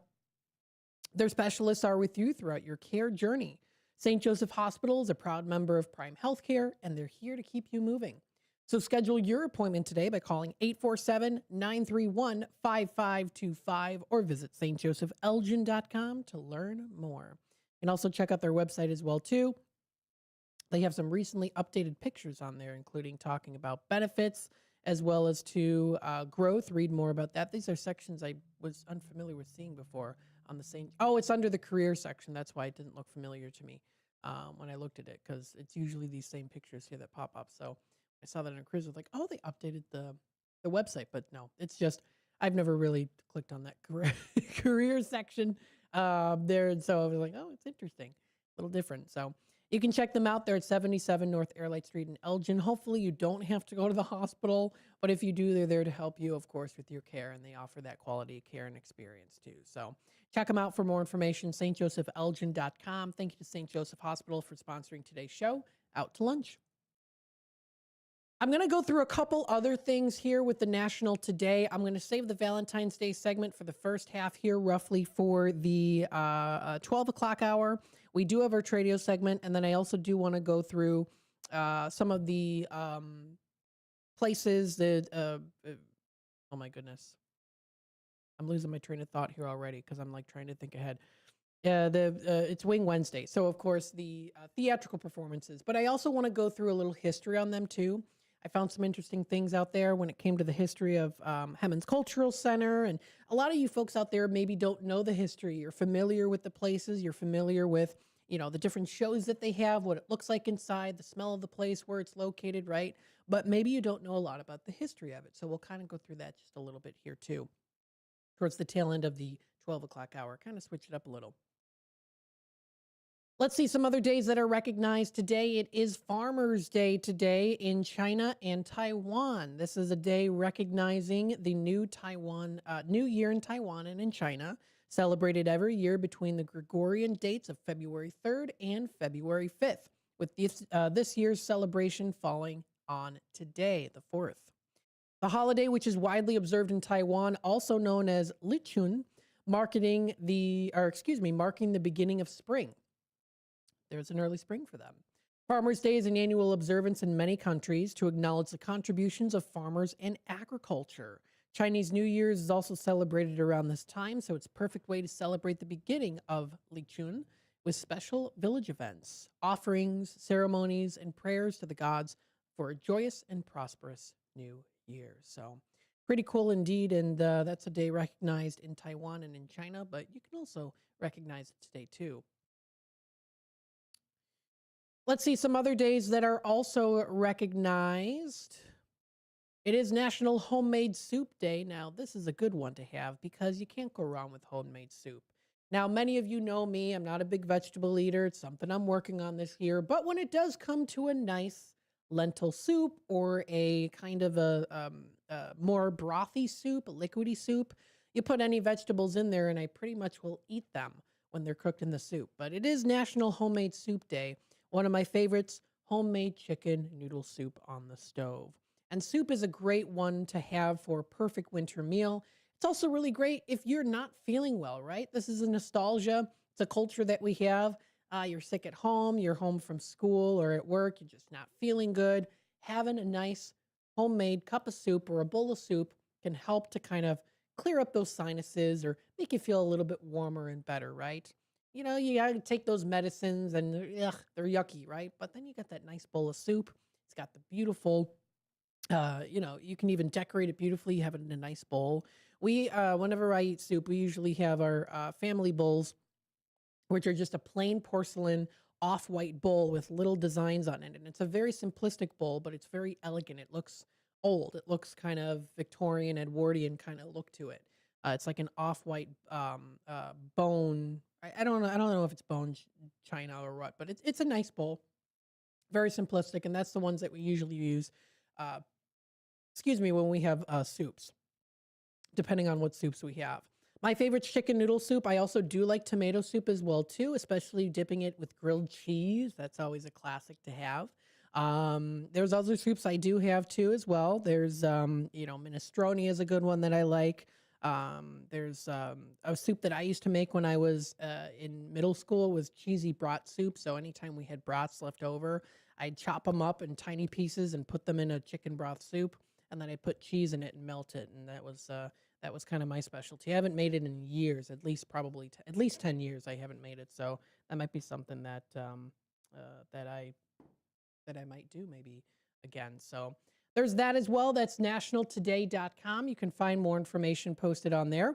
their specialists are with you throughout your care journey. St. Joseph Hospital is a proud member of Prime Healthcare, and they're here to keep you moving. So schedule your appointment today by calling 847-931-5525 or visit stjosephelgin.com to learn more. You can also check out their website as well, too. They have some recently updated pictures on there, including talking about benefits as well as to growth. Read more about that. These are sections I was unfamiliar with seeing before on the same. Oh, it's under the career section. That's why it didn't look familiar to me when I looked at it, because it's usually these same pictures here that pop up. So I saw that in a cruise. I was like, oh, they updated the website. But no, it's just I've never really clicked on that career section there. And so I was like, oh, it's interesting. A little different. So you can check them out there at 77 North Airlight Street in Elgin. Hopefully you don't have to go to the hospital, but if you do, they're there to help you, of course, with your care, and they offer that quality of care and experience too. So check them out for more information, stjosephelgin.com. Thank you to St. Joseph Hospital for sponsoring today's show, Out to Lunch. I'm going to go through a couple other things here with the National Today. I'm going to save the Valentine's Day segment for the first half here, roughly for the 12 o'clock hour. We do have our Tradio segment, and then I also do want to go through some of the places that, oh my goodness. I'm losing my train of thought here already because I'm like trying to think ahead. It's Wing Wednesday. So, of course, the theatrical performances. But I also want to go through a little history on them, too. I found some interesting things out there when it came to the history of Hemmons Cultural Center. And a lot of you folks out there maybe don't know the history. You're familiar with the places. You're familiar with, the different shows that they have, what it looks like inside, the smell of the place, where it's located, right? But maybe you don't know a lot about the history of it. So we'll kind of go through that just a little bit here, too, towards the tail end of the 12 o'clock hour. Kind of switch it up a little. Let's see some other days that are recognized today. It is Farmers' Day today in China and Taiwan. This is a day recognizing the new year in Taiwan and in China, celebrated every year between the Gregorian dates of February 3rd and February 5th, with this year's celebration falling on today, the 4th. The holiday, which is widely observed in Taiwan, also known as Lichun, marking the beginning of spring. There's an early spring for them. Farmers' Day is an annual observance in many countries to acknowledge the contributions of farmers and agriculture. Chinese New Year's is also celebrated around this time, so it's a perfect way to celebrate the beginning of Lichun with special village events, offerings, ceremonies, and prayers to the gods for a joyous and prosperous new year. So pretty cool indeed, and that's a day recognized in Taiwan and in China, but you can also recognize it today too. Let's see some other days that are also recognized. It is National Homemade Soup Day. Now, this is a good one to have because you can't go wrong with homemade soup. Now, many of you know me. I'm not a big vegetable eater. It's something I'm working on this year. But when it does come to a nice lentil soup or a kind of a more brothy soup, a liquidy soup, you put any vegetables in there and I pretty much will eat them when they're cooked in the soup. But it is National Homemade Soup Day. One of my favorites, homemade chicken noodle soup on the stove. And soup is a great one to have for a perfect winter meal. It's also really great if you're not feeling well, right? This is a nostalgia. It's a culture that we have. You're sick at home, you're home from school or at work, you're just not feeling good. Having a nice homemade cup of soup or a bowl of soup can help to kind of clear up those sinuses or make you feel a little bit warmer and better, right? you gotta take those medicines and they're yucky, right? But then you got that nice bowl of soup. It's got the beautiful, you can even decorate it beautifully. You have it in a nice bowl. Whenever I eat soup, we usually have our family bowls, which are just a plain porcelain off-white bowl with little designs on it. And it's a very simplistic bowl, but it's very elegant. It looks old. It looks kind of Victorian, Edwardian kind of look to it. It's like an off-white bone. I don't know. I don't know if it's bone china or what, but it's a nice bowl. Very simplistic, and that's the ones that we usually use. Uh, when we have soups, depending on what soups we have. My favorite's chicken noodle soup. I also do like tomato soup as well too, especially dipping it with grilled cheese. That's always a classic to have. There's other soups I do have too as well. There's minestrone is a good one that I like. There's a soup that I used to make when I was in middle school was cheesy brat soup. So anytime we had brats left over, I'd chop them up in tiny pieces and put them in a chicken broth soup, and then I'd put cheese in it and melt it, and that was kind of my specialty. I haven't made it in years, at least 10 years. I haven't made it, so that might be something that that I might do maybe again. So there's that as well. That's nationaltoday.com. You can find more information posted on there.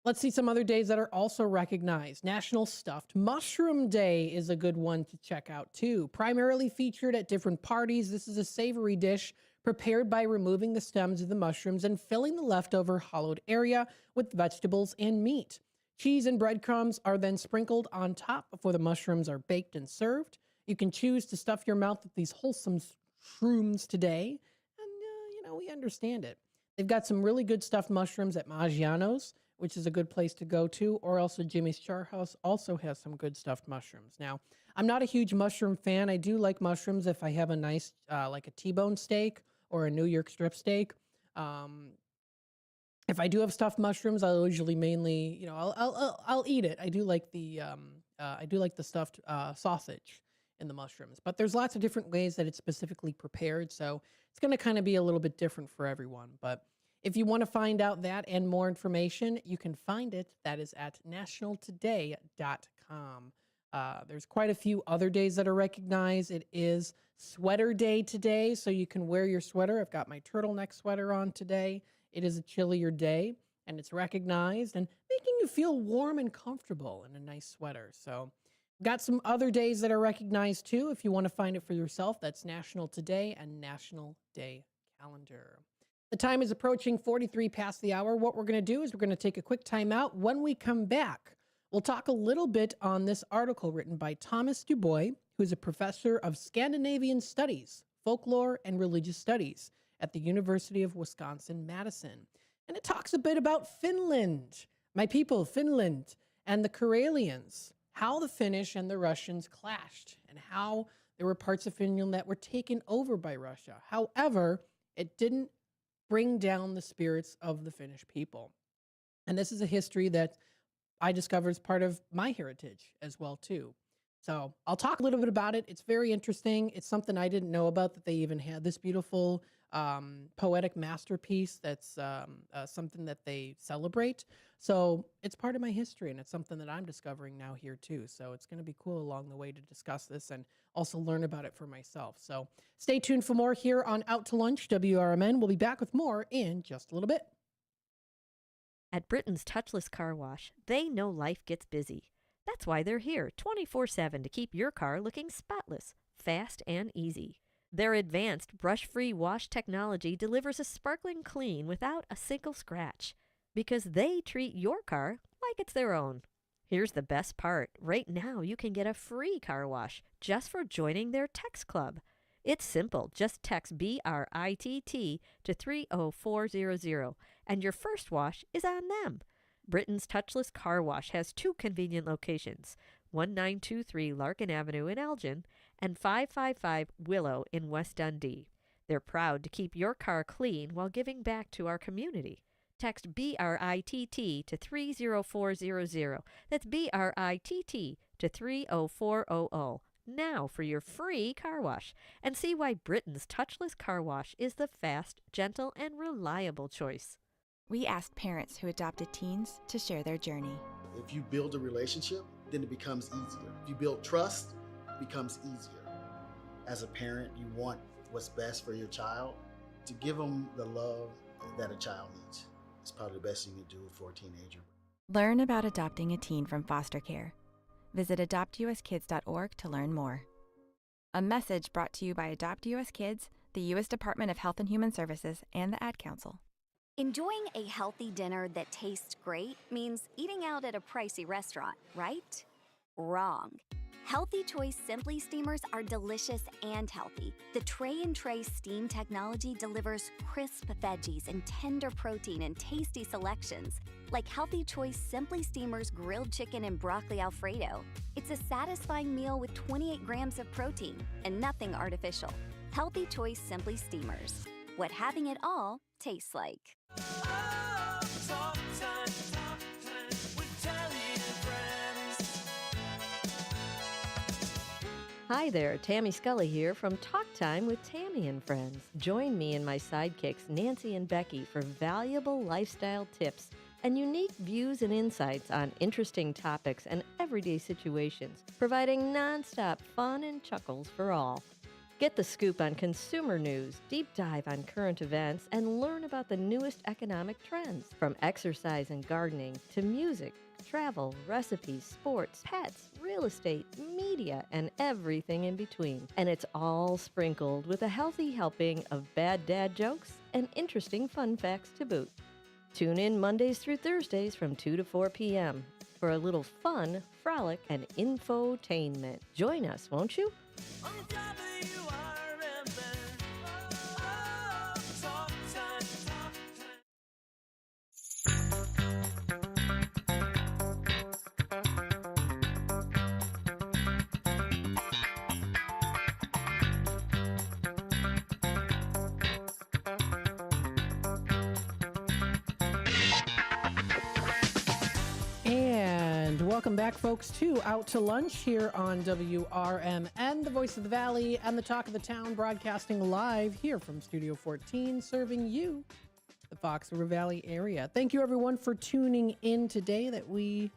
Let's see some other days that are also recognized. National Stuffed Mushroom Day is a good one to check out too. Primarily featured at different parties, this is a savory dish prepared by removing the stems of the mushrooms and filling the leftover hollowed area with vegetables and meat. Cheese and breadcrumbs are then sprinkled on top before the mushrooms are baked and served. You can choose to stuff your mouth with these wholesome shrooms today, and we understand it. They've got some really good stuffed mushrooms at Maggiano's, which is a good place to go to, or also Jimmy's Char House also has some good stuffed mushrooms. Now, I'm not a huge mushroom fan. I do like mushrooms if I have a nice, like a T-bone steak or a New York strip steak. If I do have stuffed mushrooms, I'll usually mainly, I'll eat it. I do like the stuffed sausage in the mushrooms, but there's lots of different ways that it's specifically prepared, so it's going to kind of be a little bit different for everyone. But if you want to find out that and more information, you can find it. That is at nationaltoday.com. There's quite a few other days that are recognized. It is Sweater Day today, so you can wear your sweater. I've got my turtleneck sweater on today. It is a chillier day, and it's recognized and making you feel warm and comfortable in a nice sweater. So got some other days that are recognized too. If you want to find it for yourself, that's National Today and National Day Calendar. The time is approaching 43 past the hour. What we're going to do is we're going to take a quick time out. When we come back, we'll talk a little bit on this article written by Thomas Dubois, who's a professor of Scandinavian Studies, Folklore, and Religious Studies at the University of Wisconsin-Madison. And it talks a bit about Finland, my people, Finland, and the Karelians, how the Finnish and the Russians clashed, and how there were parts of Finland that were taken over by Russia. However, it didn't bring down the spirits of the Finnish people. And this is a history that I discovered as part of my heritage as well, too. So I'll talk a little bit about it. It's very interesting. It's something I didn't know about, that they even had this beautiful poetic masterpiece that's something that they celebrate. So it's part of my history, and it's something that I'm discovering now here too. So it's going to be cool along the way to discuss this and also learn about it for myself. So stay tuned for more here on Out to Lunch, WRMN. We'll be back with more in just a little bit. At Britain's Touchless Car Wash, they know life gets busy. That's why they're here 24/7 to keep your car looking spotless, fast, and easy. Their advanced brush-free wash technology delivers a sparkling clean without a single scratch, because they treat your car like it's their own. Here's the best part. Right now, you can get a free car wash just for joining their text club. It's simple. Just text BRITT to 30400, and your first wash is on them. Britain's Touchless Car Wash has two convenient locations, 1923 Larkin Avenue in Elgin and 555 Willow in West Dundee. They're proud to keep your car clean while giving back to our community. Text BRITT to 30400. That's BRITT to 30400 now for your free car wash, and see why Britain's Touchless Car Wash is the fast, gentle, and reliable choice. We asked parents who adopted teens to share their journey. If you build a relationship, then it becomes easier. If you build trust, it becomes easier. As a parent, you want what's best for your child. To give them the love that a child needs is probably the best you can do for a teenager. Learn about adopting a teen from foster care. Visit adoptuskids.org to learn more. A message brought to you by Adopt US Kids, the U.S. Department of Health and Human Services, and the Ad Council. Enjoying a healthy dinner that tastes great means eating out at a pricey restaurant, right? Wrong. Healthy Choice Simply Steamers are delicious and healthy. The Tray and Tray steam technology delivers crisp veggies and tender protein in tasty selections, like Healthy Choice Simply Steamers grilled chicken and broccoli Alfredo. It's a satisfying meal with 28 grams of protein and nothing artificial. Healthy Choice Simply Steamers. What having it all tastes like. Hi there, Tammy Scully here from Talk Time with Tammy and Friends. Join me and my sidekicks, Nancy and Becky, for valuable lifestyle tips and unique views and insights on interesting topics and everyday situations, providing nonstop fun and chuckles for all. Get the scoop on consumer news, deep dive on current events, and learn about the newest economic trends, from exercise and gardening to music, travel, recipes, sports, pets, real estate, media, and everything in between. And it's all sprinkled with a healthy helping of bad dad jokes and interesting fun facts to boot. Tune in Mondays through Thursdays from 2 to 4 p.m. for a little fun, frolic, and infotainment. Join us, won't you? Welcome back, folks, to Out to Lunch here on WRMN, the voice of the Valley and the talk of the town, broadcasting live here from Studio 14, serving you, the Fox River Valley area. Thank you, everyone, for tuning in today that we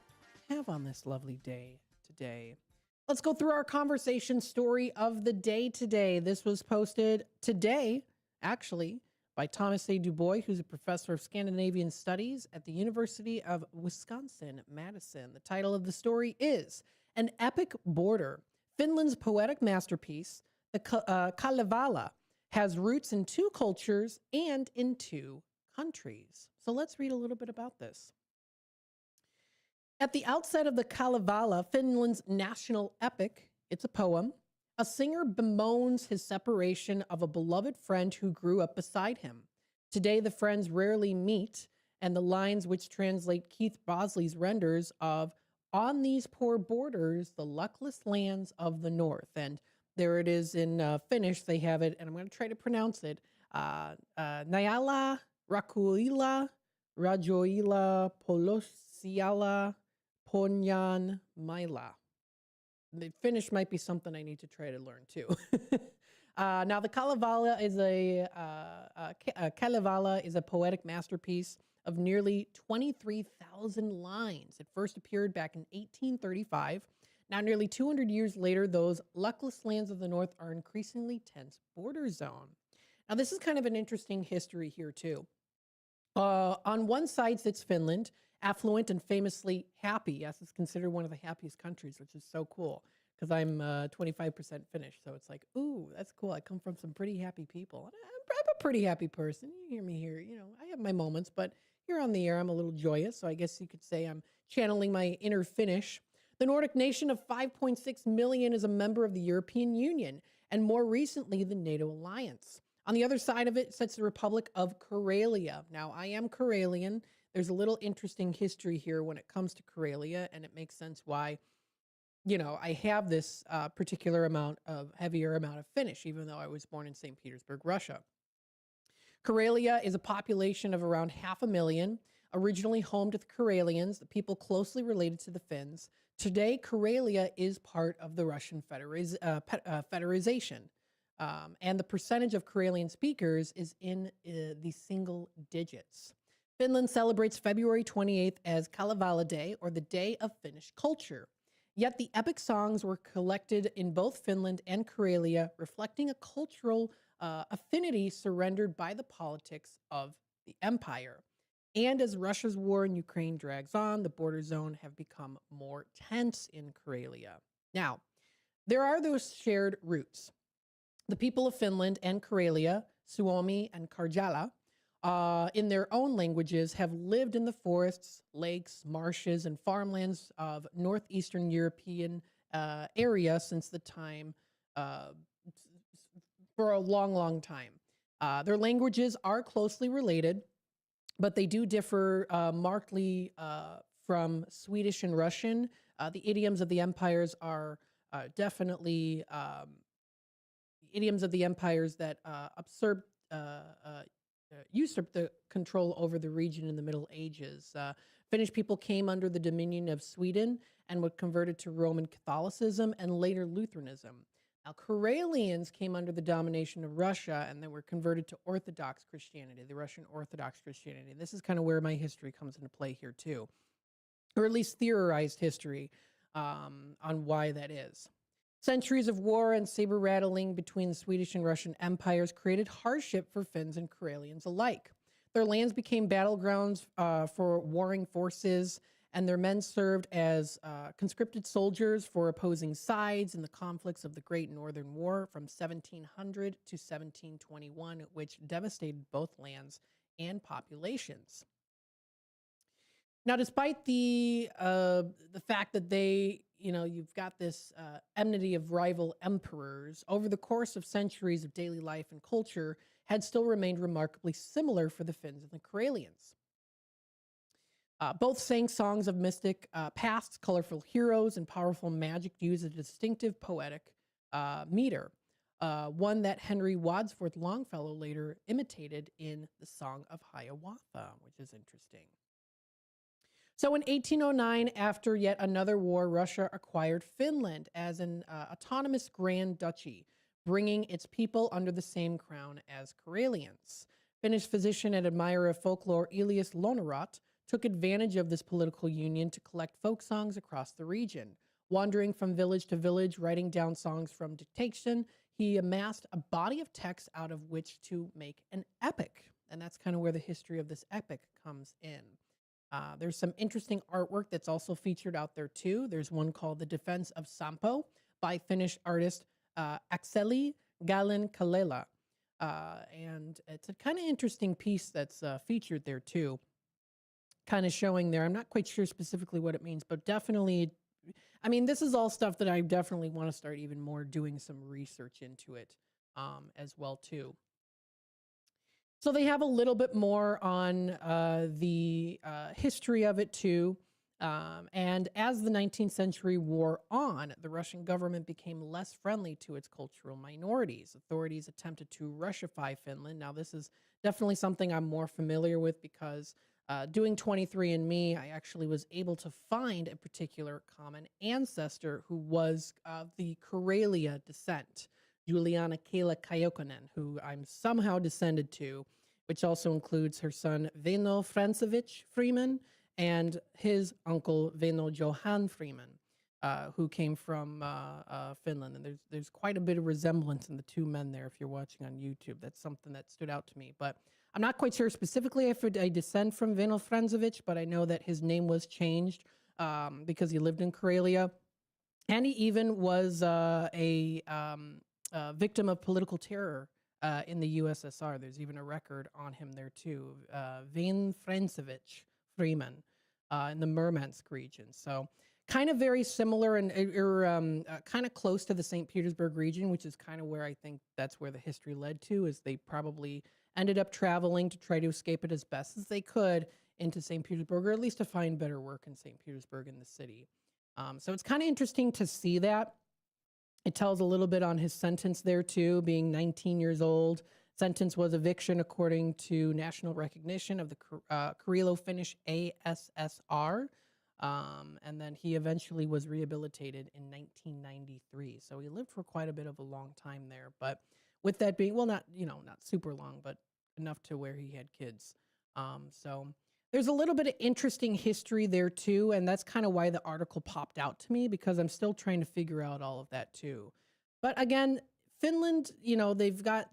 have on this lovely day today. Let's go through our conversation story of the day today. This was posted today, actually, by Thomas A. DuBois, who's a professor of Scandinavian Studies at the University of Wisconsin-Madison. The title of the story is An Epic Border. Finland's poetic masterpiece, the Kalevala, has roots in two cultures and in two countries. So let's read a little bit about this. At the outset of the Kalevala, Finland's national epic, it's a poem, a singer bemoans his separation of a beloved friend who grew up beside him. Today, the friends rarely meet, and the lines which translate Keith Bosley's renders of "On these poor borders, the luckless lands of the north." And there it is in Finnish. They have it, and I'm going to try to pronounce it. Najala, Rakuila, Rajoila, Polosiala, Ponyan, Maila. The Finnish might be something I need to try to learn too. Now, the Kalevala is a poetic masterpiece of nearly 23,000 lines. It first appeared back in 1835. Now, nearly 200 years later, those luckless lands of the north are increasingly tense border zone. Now, this is kind of an interesting history here too. On one side sits Finland, affluent and famously happy. Yes, it's considered one of the happiest countries, which is so cool because I'm 25% Finnish. So it's like, ooh, that's cool. I come from some pretty happy people. And I'm a pretty happy person. You hear me here. You know, I have my moments, but here on the air, I'm a little joyous. So I guess you could say I'm channeling my inner Finnish. The Nordic nation of 5.6 million is a member of the European Union and more recently the NATO alliance. On the other side of it sits the Republic of Karelia. Now, I am Karelian. There's a little interesting history here when it comes to Karelia, and it makes sense why, you know, I have this heavier amount of Finnish, even though I was born in St. Petersburg, Russia. Karelia is a population of around 500,000, originally home to the Karelians, the people closely related to the Finns. Today, Karelia is part of the Russian Federation. And the percentage of Karelian speakers is in the single digits. Finland celebrates February 28th as Kalevala Day, or the Day of Finnish Culture. Yet the epic songs were collected in both Finland and Karelia, reflecting a cultural affinity surrendered by the politics of the empire. And as Russia's war in Ukraine drags on, the border zone have become more tense in Karelia. Now, there are those shared roots. The people of Finland and Karelia, Suomi and Karjala, in their own languages, have lived in the forests, lakes, marshes, and farmlands of northeastern European area since the time, for a long, long time. Their languages are closely related, but they do differ markedly from Swedish and Russian. The idioms of the empires are definitely idioms of the empires that usurped the control over the region in the Middle Ages. Finnish people came under the dominion of Sweden and were converted to Roman Catholicism and later Lutheranism. Now, Karelians came under the domination of Russia and they were converted to Orthodox Christianity, the Russian Orthodox Christianity. This is kind of where my history comes into play here too, or at least theorized history on why that is. Centuries of war and saber rattling between the Swedish and Russian empires created hardship for Finns and Karelians alike. Their lands became battlegrounds for warring forces, and their men served as conscripted soldiers for opposing sides in the conflicts of the Great Northern War from 1700 to 1721, which devastated both lands and populations. Now, despite the fact that you've got this enmity of rival emperors, over the course of centuries of daily life and culture had still remained remarkably similar for the Finns and the Karelians. Both sang songs of mystic pasts, colorful heroes, and powerful magic to use a distinctive poetic meter, one that Henry Wadsworth Longfellow later imitated in the Song of Hiawatha, which is interesting. So in 1809, after yet another war, Russia acquired Finland as an autonomous Grand Duchy, bringing its people under the same crown as Karelians. Finnish physician and admirer of folklore Elias Lonerot took advantage of this political union to collect folk songs across the region. Wandering from village to village, writing down songs from dictation, he amassed a body of text out of which to make an epic. And that's kind of where the history of this epic comes in. There's some interesting artwork that's also featured out there too. There's one called The Defense of Sampo by Finnish artist Akseli Gallen-Kallela. And it's a kind of interesting piece that's featured there too. Kind of showing there, I'm not quite sure specifically what it means, but definitely, I mean, this is all stuff that I definitely want to start even more doing some research into it as well too. So they have a little bit more on the history of it too. And as the 19th century wore on, the Russian government became less friendly to its cultural minorities. Authorities attempted to Russify Finland. Now, this is definitely something I'm more familiar with because doing 23andMe, I actually was able to find a particular common ancestor who was of the Karelia descent. Juliana Kela Kajokonen, who I'm somehow descended to, which also includes her son Veno Francevich Freeman and his uncle Veno Johan Freeman, who came from Finland. And there's quite a bit of resemblance in the two men there if you're watching on YouTube. That's something that stood out to me. But I'm not quite sure specifically if I descend from Veno Francevich, but I know that his name was changed because he lived in Karelia. And he even was a victim of political terror in the USSR. There's even a record on him there too. Vane Francevich Freeman in the Murmansk region. So kind of very similar and kind of close to the St. Petersburg region, which is kind of where I think that's where the history led to, is they probably ended up traveling to try to escape it as best as they could into St. Petersburg, or at least to find better work in St. Petersburg in the city. So it's kind of interesting to see that. It tells a little bit on his sentence there too, being 19 years old. Sentence was eviction according to national recognition of the Karelo-Finnish ASSR. And then he eventually was rehabilitated in 1993. So he lived for quite a bit of a long time there. But with that being, well, not super long, but enough to where he had kids. So There's a little bit of interesting history there too, and that's kind of why the article popped out to me, because I'm still trying to figure out all of that too. But again, Finland, they've got,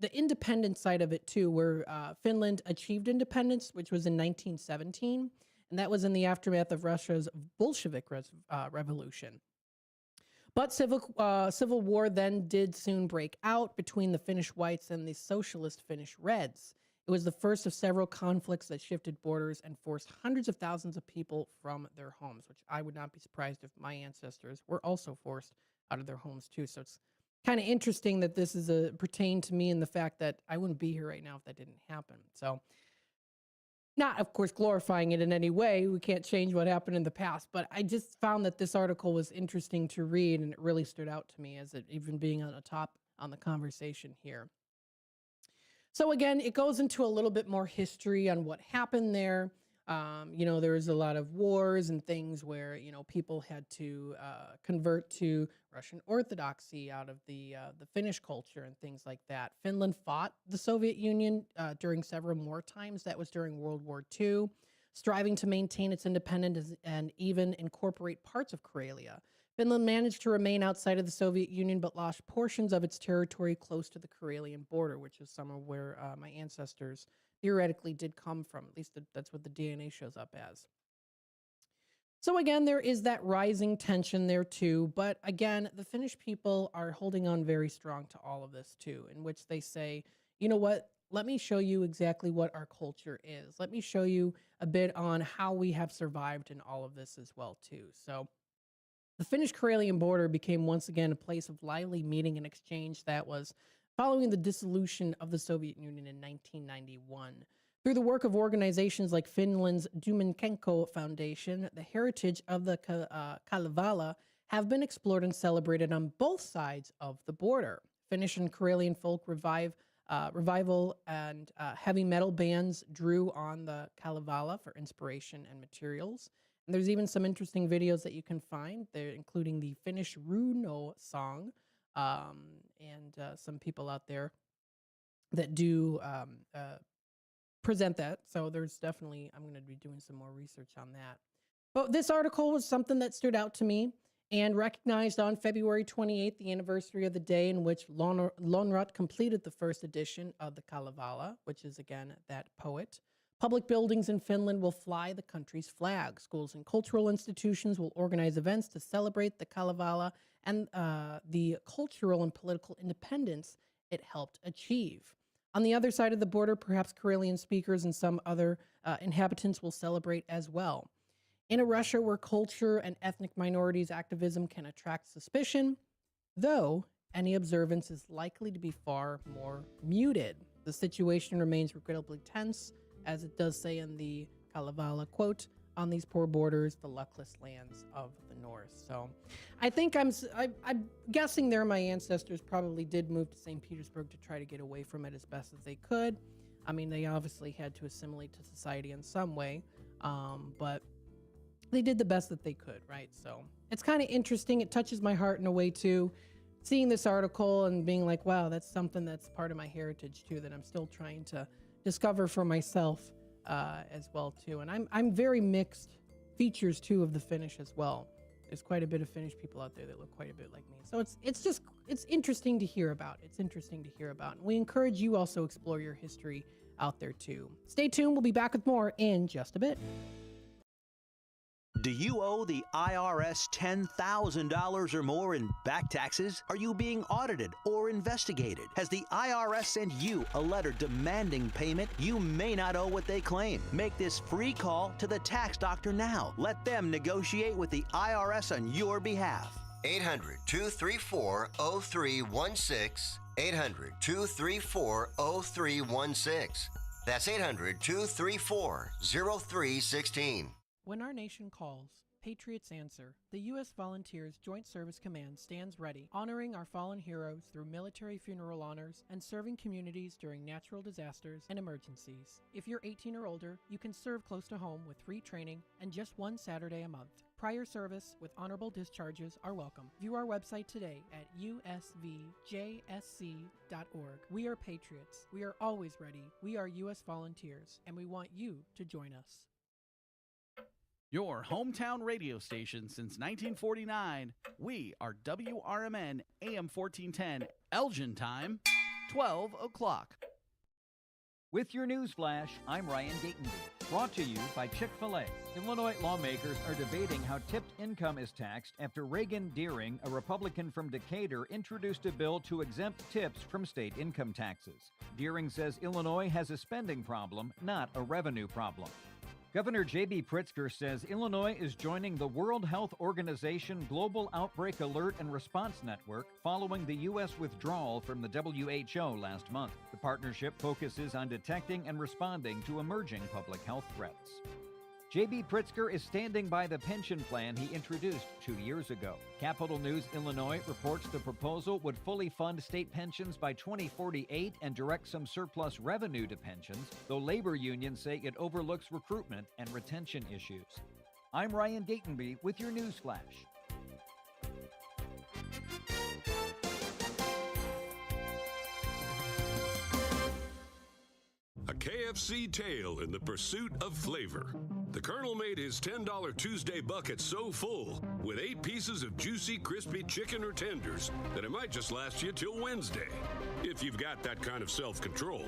the independent side of it too, where Finland achieved independence, which was in 1917, and that was in the aftermath of Russia's Bolshevik revolution. But civil war then did soon break out between the Finnish whites and the socialist Finnish Reds. It was the first of several conflicts that shifted borders and forced hundreds of thousands of people from their homes, which I would not be surprised if my ancestors were also forced out of their homes too. So it's kind of interesting that this is pertain to me, in the fact that I wouldn't be here right now if that didn't happen. So, not, of course, glorifying it in any way. We can't change what happened in the past, but I just found that this article was interesting to read, and it really stood out to me as it even being on the top on the conversation here. So again, it goes into a little bit more history on what happened there. There was a lot of wars and things where, people had to convert to Russian Orthodoxy out of the Finnish culture and things like that. Finland fought the Soviet Union during several more times. That was during World War II, striving to maintain its independence and even incorporate parts of Karelia. Finland managed to remain outside of the Soviet Union, but lost portions of its territory close to the Karelian border, which is somewhere where my ancestors theoretically did come from. At least that's what the DNA shows up as. So again, there is that rising tension there too. But again, the Finnish people are holding on very strong to all of this too, in which they say, you know what? Let me show you exactly what our culture is. Let me show you a bit on how we have survived in all of this as well too. So the Finnish-Karelian border became once again a place of lively meeting and exchange that was following the dissolution of the Soviet Union in 1991. Through the work of organizations like Finland's Dyumenko Foundation, the heritage of the Kalevala have been explored and celebrated on both sides of the border. Finnish and Karelian folk revival and heavy metal bands drew on the Kalevala for inspiration and materials. And there's even some interesting videos that you can find there, including the Finnish Runo song, and some people out there that do present that. So there's definitely, I'm going to be doing some more research on that. But this article was something that stood out to me and recognized on February 28th, the anniversary of the day in which Lönnrot completed the first edition of the Kalevala, which is, again, that poet. Public buildings in Finland will fly the country's flag. Schools and cultural institutions will organize events to celebrate the Kalevala and the cultural and political independence it helped achieve. On the other side of the border, perhaps Karelian speakers and some other inhabitants will celebrate as well. In a Russia where culture and ethnic minorities activism can attract suspicion, though any observance is likely to be far more muted. The situation remains regrettably tense, as it does say in the Kalevala quote, on these poor borders, the luckless lands of the north. So I think I'm guessing there my ancestors probably did move to St. Petersburg to try to get away from it as best as they could. I mean, they obviously had to assimilate to society in some way, but they did the best that they could, right? So it's kind of interesting. It touches my heart in a way too, seeing this article and being like, wow, that's something that's part of my heritage too, that I'm still trying to discover for myself as well too. And I'm very mixed features too of the Finnish as well. There's quite a bit of Finnish people out there that look quite a bit like me. So it's interesting to hear about. It's interesting to hear about. And we encourage you also explore your history out there too. Stay tuned. We'll be back with more in just a bit. Do you owe the IRS $10,000 or more in back taxes? Are you being audited or investigated? Has the IRS sent you a letter demanding payment? You may not owe what they claim. Make this free call to the tax doctor now. Let them negotiate with the IRS on your behalf. 800-234-0316. 800-234-0316. That's 800-234-0316. When our nation calls, Patriots Answer. The U.S. Volunteers Joint Service Command stands ready, honoring our fallen heroes through military funeral honors and serving communities during natural disasters and emergencies. If you're 18 or older, you can serve close to home with free training and just one Saturday a month. Prior service with honorable discharges are welcome. View our website today at usvjsc.org. We are patriots. We are always ready. We are U.S. Volunteers, and we want you to join us. Your hometown radio station since 1949. We are WRMN AM 1410, Elgin time, 12 o'clock. With your news flash, I'm Ryan Gatenby. Brought to you by Chick-fil-A. Illinois lawmakers are debating how tipped income is taxed after Reagan Deering, a Republican from Decatur, introduced a bill to exempt tips from state income taxes. Deering says Illinois has a spending problem, not a revenue problem. Governor J.B. Pritzker says Illinois is joining the World Health Organization Global Outbreak Alert and Response Network following the U.S. withdrawal from the WHO last month. The partnership focuses on detecting and responding to emerging public health threats. J.B. Pritzker is standing by the pension plan he introduced 2 years ago. Capital News Illinois reports the proposal would fully fund state pensions by 2048 and direct some surplus revenue to pensions, though labor unions say it overlooks recruitment and retention issues. I'm Ryan Gatenby with your news flash. A KFC tale in the pursuit of flavor. The Colonel made his $10 Tuesday bucket so full with 8 pieces of juicy, crispy chicken or tenders that it might just last you till Wednesday, if you've got that kind of self-control.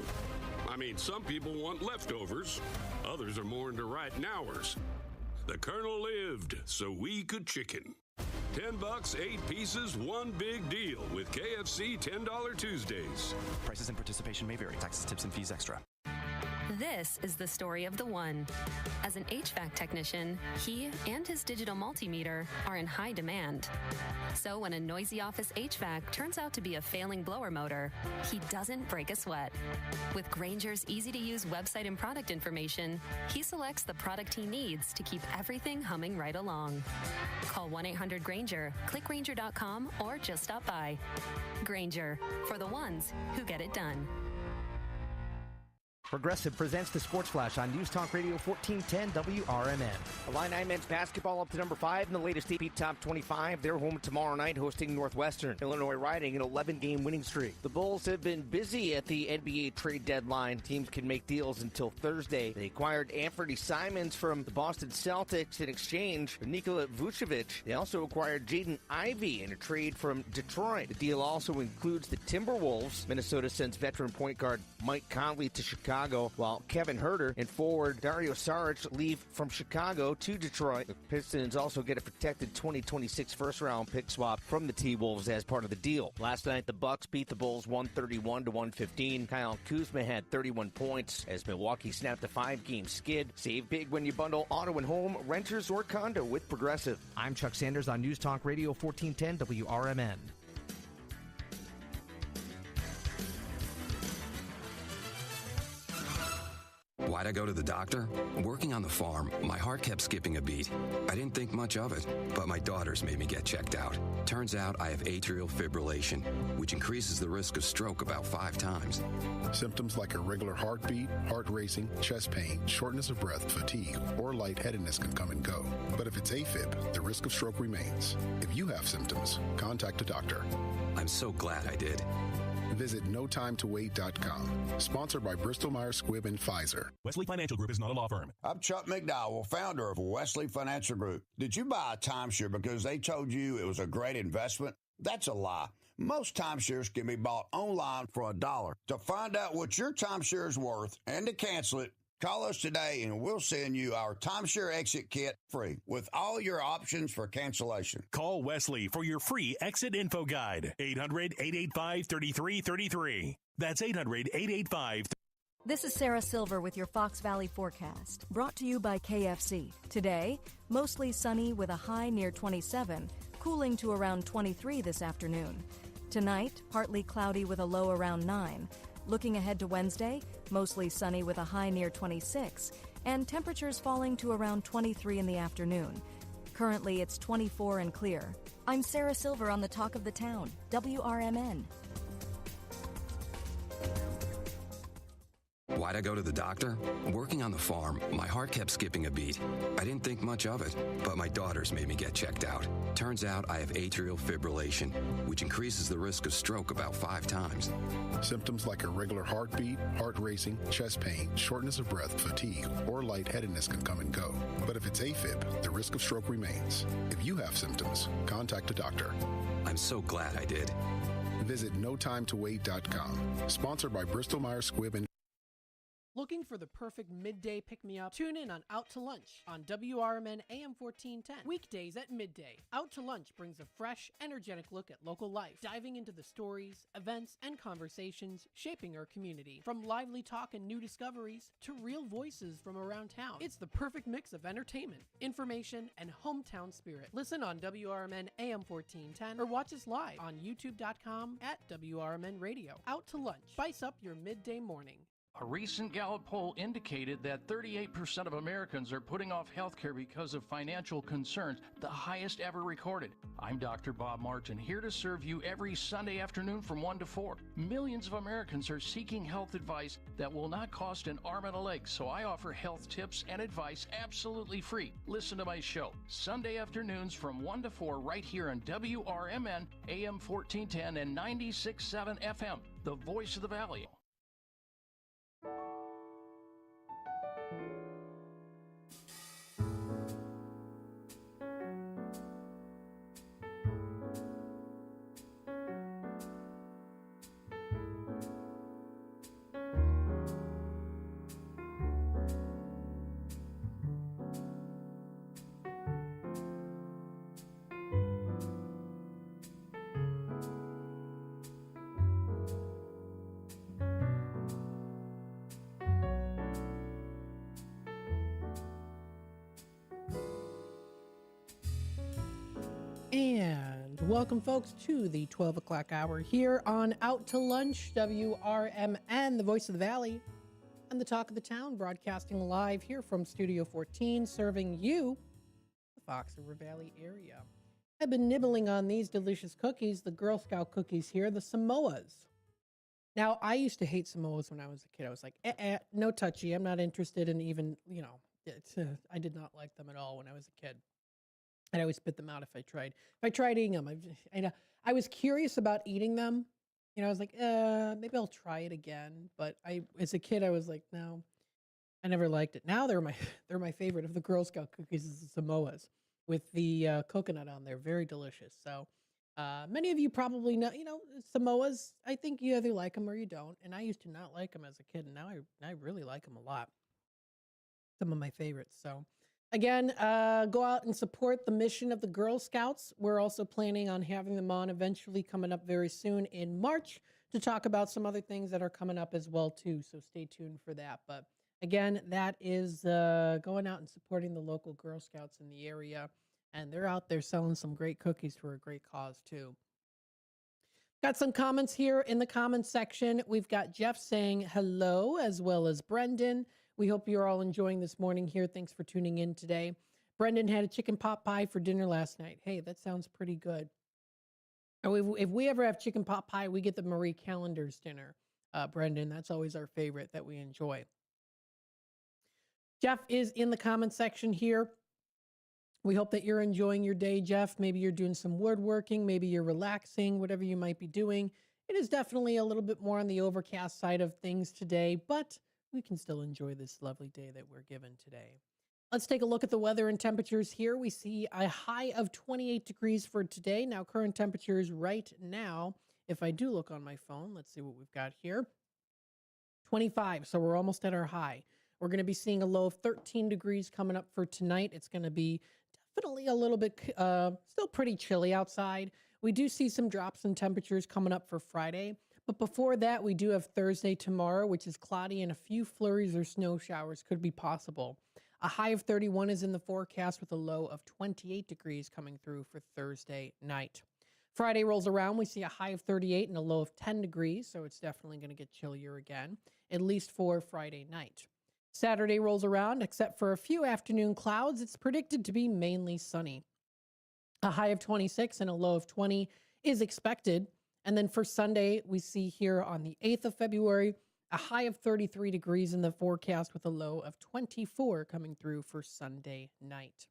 I mean, some people want leftovers. Others are more into writing hours. The Colonel lived so we could chicken. $10, 8 pieces, one big deal with KFC $10 Tuesdays. Prices and participation may vary. Taxes, tips, and fees extra. This is the story of the one. As an HVAC technician, he and his digital multimeter are in high demand. So when a noisy office HVAC turns out to be a failing blower motor, he doesn't break a sweat. With Grainger's easy-to-use website and product information, he selects the product he needs to keep everything humming right along. Call 1-800-GRAINGER, click Grainger.com, or just stop by. Grainger, for the ones who get it done. Progressive presents the Sports Flash on News Talk Radio 1410 WRMN. Illini men's basketball up to number 5 in the latest AP Top 25. They're home tomorrow night hosting Northwestern. Illinois riding an 11-game winning streak. The Bulls have been busy at the NBA trade deadline. Teams can make deals until Thursday. They acquired Anthony Simons from the Boston Celtics in exchange for Nikola Vucevic. They also acquired Jaden Ivey in a trade from Detroit. The deal also includes the Timberwolves. Minnesota sends veteran point guard Mike Conley to Chicago, while Kevin Huerter and forward Dario Saric leave from Chicago to Detroit. The Pistons also get a protected 2026 first-round pick swap from the T-Wolves as part of the deal. Last night, the Bucks beat the Bulls 131-115. Kyle Kuzma had 31 points as Milwaukee snapped a 5-game skid. Save big when you bundle auto and home, renters, or condo with Progressive. I'm Chuck Sanders on News Talk Radio 1410 WRMN. Why'd I go to the doctor? Working on the farm, my heart kept skipping a beat. I didn't think much of it, but my daughters made me get checked out. Turns out I have atrial fibrillation, which increases the risk of stroke about 5 times. Symptoms like irregular heartbeat, heart racing, chest pain, shortness of breath, fatigue, or lightheadedness can come and go. But if it's AFib, the risk of stroke remains. If you have symptoms, contact a doctor. I'm so glad I did. Visit NoTimeToWait.com. Sponsored by Bristol-Myers Squibb and Pfizer. Wesley Financial Group is not a law firm. I'm Chuck McDowell, founder of Wesley Financial Group. Did you buy a timeshare because they told you it was a great investment? That's a lie. Most timeshares can be bought online for $1. To find out what your timeshare is worth and to cancel it, call us today and we'll send you our timeshare exit kit free with all your options for cancellation. Call Wesley for your free exit info guide. 800-885-3333. That's 800-885. This is Sarah Silver with your Fox Valley forecast, brought to you by KFC. Today, mostly sunny with a high near 27, cooling to around 23 this afternoon. Tonight, partly cloudy with a low around 9. Looking ahead to Wednesday, mostly sunny with a high near 26, and temperatures falling to around 23 in the afternoon. Currently, it's 24 and clear. I'm Sarah Silver on the Talk of the Town, WRMN. Why'd I go to the doctor? Working on the farm, my heart kept skipping a beat. I didn't think much of it, but my daughters made me get checked out. Turns out I have atrial fibrillation, which increases the risk of stroke about 5 times. Symptoms like irregular heartbeat, heart racing, chest pain, shortness of breath, fatigue, or lightheadedness can come and go. But if it's AFib, the risk of stroke remains. If you have symptoms, contact a doctor. I'm so glad I did. Visit notimetowait.com. Sponsored by Bristol-Myers Squibb and Looking for the perfect midday pick-me-up? Tune in on Out to Lunch on WRMN AM 1410. Weekdays at midday. Out to Lunch brings a fresh, energetic look at local life, diving into the stories, events, and conversations shaping our community. From lively talk and new discoveries to real voices from around town. It's the perfect mix of entertainment, information, and hometown spirit. Listen on WRMN AM 1410 or watch us live on youtube.com at WRMN Radio. Out to Lunch. Spice up your midday morning. A recent Gallup poll indicated that 38% of Americans are putting off health care because of financial concerns, the highest ever recorded. I'm Dr. Bob Martin, here to serve you every Sunday afternoon from 1 to 4. Millions of Americans are seeking health advice that will not cost an arm and a leg, so I offer health tips and advice absolutely free. Listen to my show, Sunday afternoons from 1 to 4 right here on WRMN AM 1410 and 96.7 FM, the voice of the Valley. And welcome, folks, to the 12 o'clock hour here on Out to Lunch, WRMN, the voice of the Valley, and the Talk of the Town, broadcasting live here from Studio 14, serving you, the Fox River Valley area. I've been nibbling on these delicious cookies, the Girl Scout cookies here, the Samoas. Now, I used to hate Samoas when I was a kid. I was like, no touchy. I'm not interested in even, I did not like them at all when I was a kid. I'd always spit them out if I tried. If I tried eating them, I was curious about eating them. I was like, maybe I'll try it again. But as a kid, I was like, no, I never liked it. Now they're my favorite of the Girl Scout cookies is the Samoas with the coconut on there. Very delicious. So many of you probably know, Samoas. I think you either like them or you don't. And I used to not like them as a kid, and now I really like them a lot. Some of my favorites. So. Again, go out and support the mission of the Girl Scouts. We're also planning on having them on eventually coming up very soon in March to talk about some other things that are coming up as well, too. So stay tuned for that. But again, that is going out and supporting the local Girl Scouts in the area. And they're out there selling some great cookies for a great cause, too. Got some comments here in the comments section. We've got Jeff saying hello, as well as Brendan. We hope you're all enjoying this morning here. Thanks for tuning in today. Brendan had a chicken pot pie for dinner last night. Hey, that sounds pretty good. Oh, if we ever have chicken pot pie, we get the Marie Callender's dinner. Brendan, that's always our favorite that we enjoy. Jeff is in the comment section here. We hope that you're enjoying your day, Jeff. Maybe you're doing some woodworking. Maybe you're relaxing, whatever you might be doing. It is definitely a little bit more on the overcast side of things today, but we can still enjoy this lovely day that we're given today. Let's take a look at the weather and temperatures here. We see a high of 28 degrees for today. Now, current temperatures right now, if I do look on my phone, let's see what we've got here. 25, so we're almost at our high. We're going to be seeing a low of 13 degrees coming up for tonight. It's going to be definitely a little bit, still pretty chilly outside. We do see some drops in temperatures coming up for Friday. But before that, we do have Thursday tomorrow, which is cloudy, and a few flurries or snow showers could be possible. A high of 31 is in the forecast with a low of 28 degrees coming through for Thursday night. Friday rolls around, we see a high of 38 and a low of 10 degrees, so it's definitely going to get chillier again, at least for Friday night. Saturday rolls around, except for a few afternoon clouds. It's predicted to be mainly sunny. A high of 26 and a low of 20 is expected. And then for Sunday, we see here on the 8th of February, a high of 33 degrees in the forecast with a low of 24 coming through for Sunday night.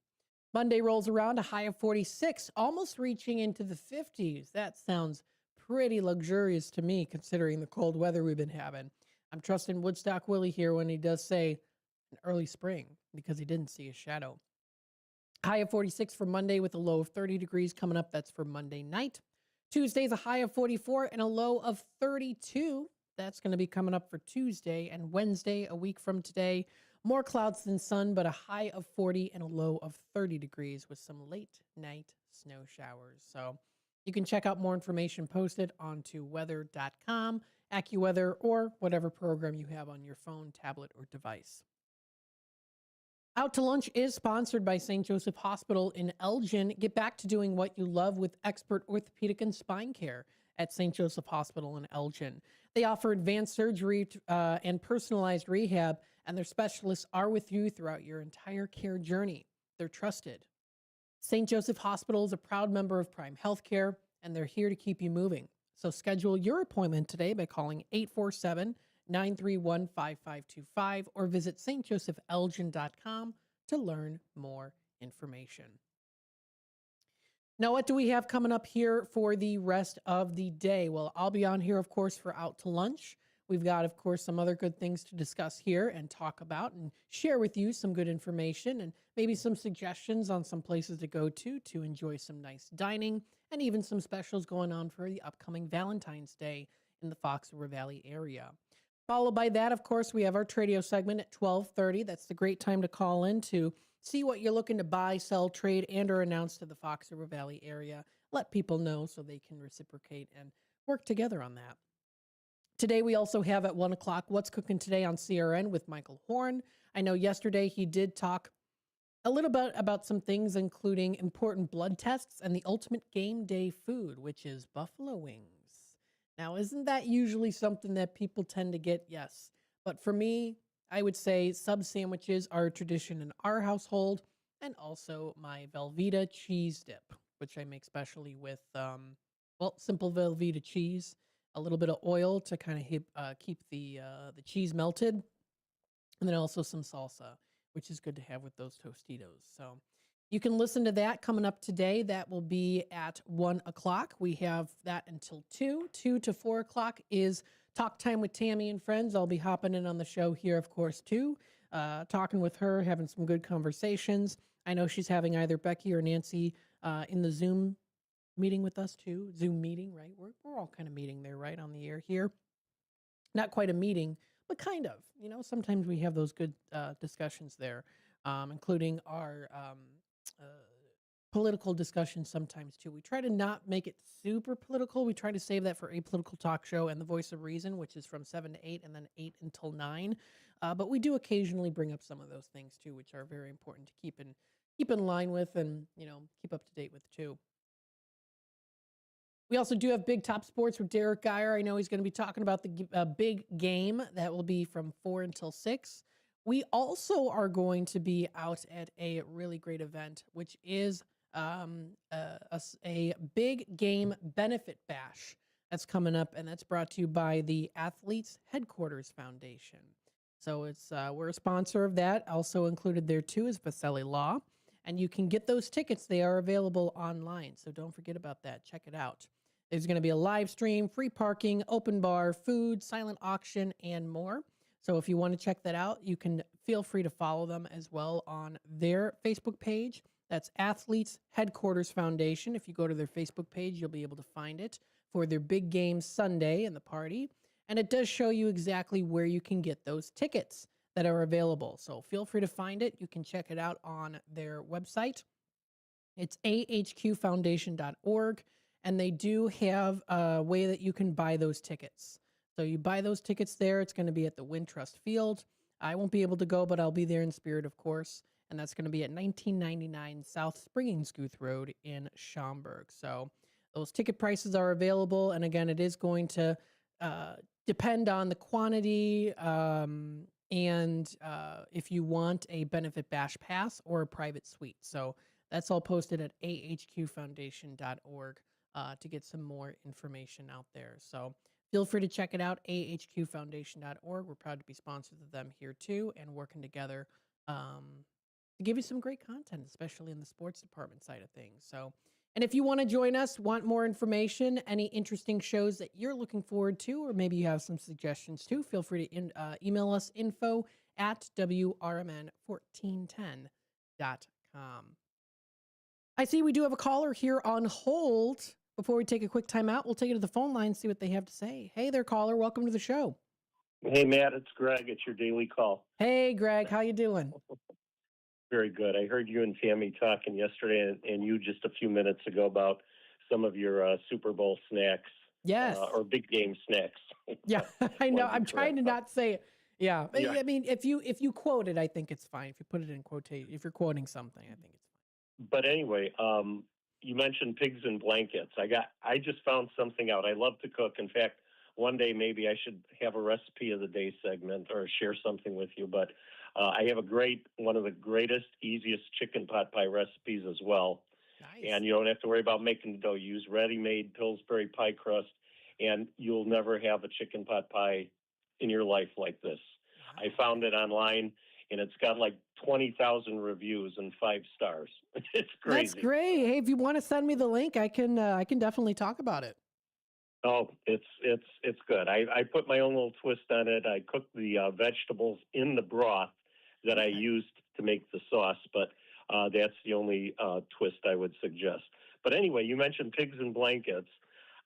Monday rolls around, a high of 46, almost reaching into the 50s. That sounds pretty luxurious to me, considering the cold weather we've been having. I'm trusting Woodstock Willie here when he does say an early spring, because he didn't see a shadow. High of 46 for Monday with a low of 30 degrees coming up. That's for Monday night. Tuesday's a high of 44 and a low of 32. That's going to be coming up for Tuesday. And Wednesday, a week from today, more clouds than sun, but a high of 40 and a low of 30 degrees with some late night snow showers. So you can check out more information posted onto weather.com, AccuWeather, or whatever program you have on your phone, tablet, or device. Out to Lunch is sponsored by St. Joseph Hospital in Elgin. Get back to doing what you love with expert orthopedic and spine care at St. Joseph Hospital in Elgin. They offer advanced surgery and personalized rehab, and their specialists are with you throughout your entire care journey. They're trusted. St. Joseph Hospital is a proud member of Prime Healthcare, and they're here to keep you moving. So schedule your appointment today by calling 847-931-5525 or visit stjosephelgin.com to learn more information. Now, what do we have coming up here for the rest of the day? Well, I'll be on here, of course, for Out to Lunch. We've got, of course, some other good things to discuss here and talk about and share with you some good information and maybe some suggestions on some places to go to enjoy some nice dining and even some specials going on for the upcoming Valentine's Day in the Fox River Valley area. Followed by that, of course, we have our Tradio segment at 12:30. That's the great time to call in to see what you're looking to buy, sell, trade, and or announce to the Fox River Valley area. Let people know so they can reciprocate and work together on that. Today, we also have at 1 o'clock, What's Cooking Today on CRN with Michael Horn. I know yesterday he did talk a little bit about some things, including important blood tests and the ultimate game day food, which is buffalo wings. Now, isn't that usually something that people tend to get? Yes. But for me, I would say sub sandwiches are a tradition in our household, and also my Velveeta cheese dip, which I make specially with, simple Velveeta cheese, a little bit of oil to kind of keep the cheese melted, and then also some salsa, which is good to have with those Tostitos. So you can listen to that coming up today. That will be at 1 o'clock. We have that until 2. 2 to 4 o'clock is Talk Time with Tammy and Friends. I'll be hopping in on the show here, of course, too, talking with her, having some good conversations. I know she's having either Becky or Nancy in the Zoom meeting with us, too. Zoom meeting, right? We're all kind of meeting there, right, on the air here. Not quite a meeting, but kind of. You know, sometimes we have those good discussions there, including our political discussions sometimes, too. We try to not make it super political. We try to save that for a political talk show and The Voice of Reason, which is from 7 to 8 and then 8 until 9. But we do occasionally bring up some of those things, too, which are very important to keep in line with and, keep up to date with, too. We also do have Big Top Sports with Derek Geyer. I know he's going to be talking about the big game that will be from 4 until 6. We also are going to be out at a really great event, which is a big game benefit bash that's coming up, and that's brought to you by the Athletes Headquarters Foundation. So it's we're a sponsor of that. Also included there, too, is Vasselli Law. And you can get those tickets. They are available online, so don't forget about that. Check it out. There's going to be a live stream, free parking, open bar, food, silent auction, and more. So if you want to check that out, you can feel free to follow them as well on their Facebook page. That's Athletes Headquarters Foundation. If you go to their Facebook page, you'll be able to find it for their big game Sunday and the party. And it does show you exactly where you can get those tickets that are available. So feel free to find it. You can check it out on their website. It's ahqfoundation.org, and they do have a way that you can buy those tickets. So you buy those tickets there. It's going to be at the Wintrust Field. I won't be able to go, but I'll be there in spirit, of course. And that's going to be at 1999 South Springingskooth Road in Schaumburg. So those ticket prices are available. And again, it is going to depend on the quantity and if you want a benefit bash pass or a private suite. So That's all posted at ahqfoundation.org to get some more information out there. So feel free to check it out, ahqfoundation.org. We're proud to be sponsors of them here too, and working together to give you some great content, especially in the sports department side of things. So, and if you want to join us, want more information, any interesting shows that you're looking forward to, or maybe you have some suggestions too, feel free to email us info@WRMN1410.com. I see we do have a caller here on hold. Before we take a quick time out, we'll take it to the phone line and see what they have to say. Hey there, caller. Welcome to the show. Hey, Matt, it's Greg. It's your daily call. Hey, Greg. How you doing? Very good. I heard you and Tammy talking yesterday and you just a few minutes ago about some of your Super Bowl snacks. Yes. Or big game snacks. Yeah, I know. I'm trying to not say it. Yeah. Yeah. I mean, if you quote it, I think it's fine. If you put it in quotation, if you're quoting something, I think it's fine. But anyway, you mentioned pigs in blankets. I just found something out. I love to cook. In fact, one day maybe I should have a recipe of the day segment or share something with you. But I have one of the greatest, easiest chicken pot pie recipes as well. Nice. And you don't have to worry about making the dough. Use ready-made Pillsbury pie crust, and you'll never have a chicken pot pie in your life like this. Wow. I found it online, and it's got like 20,000 reviews and 5 stars. It's crazy. That's great. Hey, if you want to send me the link, I can definitely talk about it. Oh, it's good. I put my own little twist on it. I cooked the vegetables in the broth that I used to make the sauce, but that's the only twist I would suggest. But anyway, you mentioned pigs in blankets.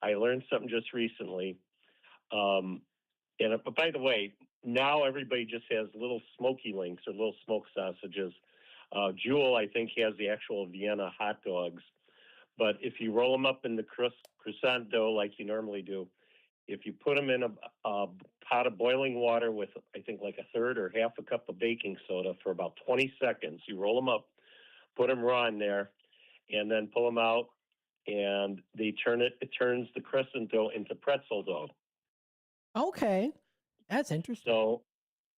I learned something just recently. But by the way, now everybody just has little smoky links or little smoked sausages. Jewel, I think, has the actual Vienna hot dogs. But if you roll them up in the croissant dough like you normally do, if you put them in a pot of boiling water with, I think, like a third or half a cup of baking soda for about 20 seconds, you roll them up, put them raw in there, and then pull them out, and it turns the crescent dough into pretzel dough. Okay. That's interesting. So,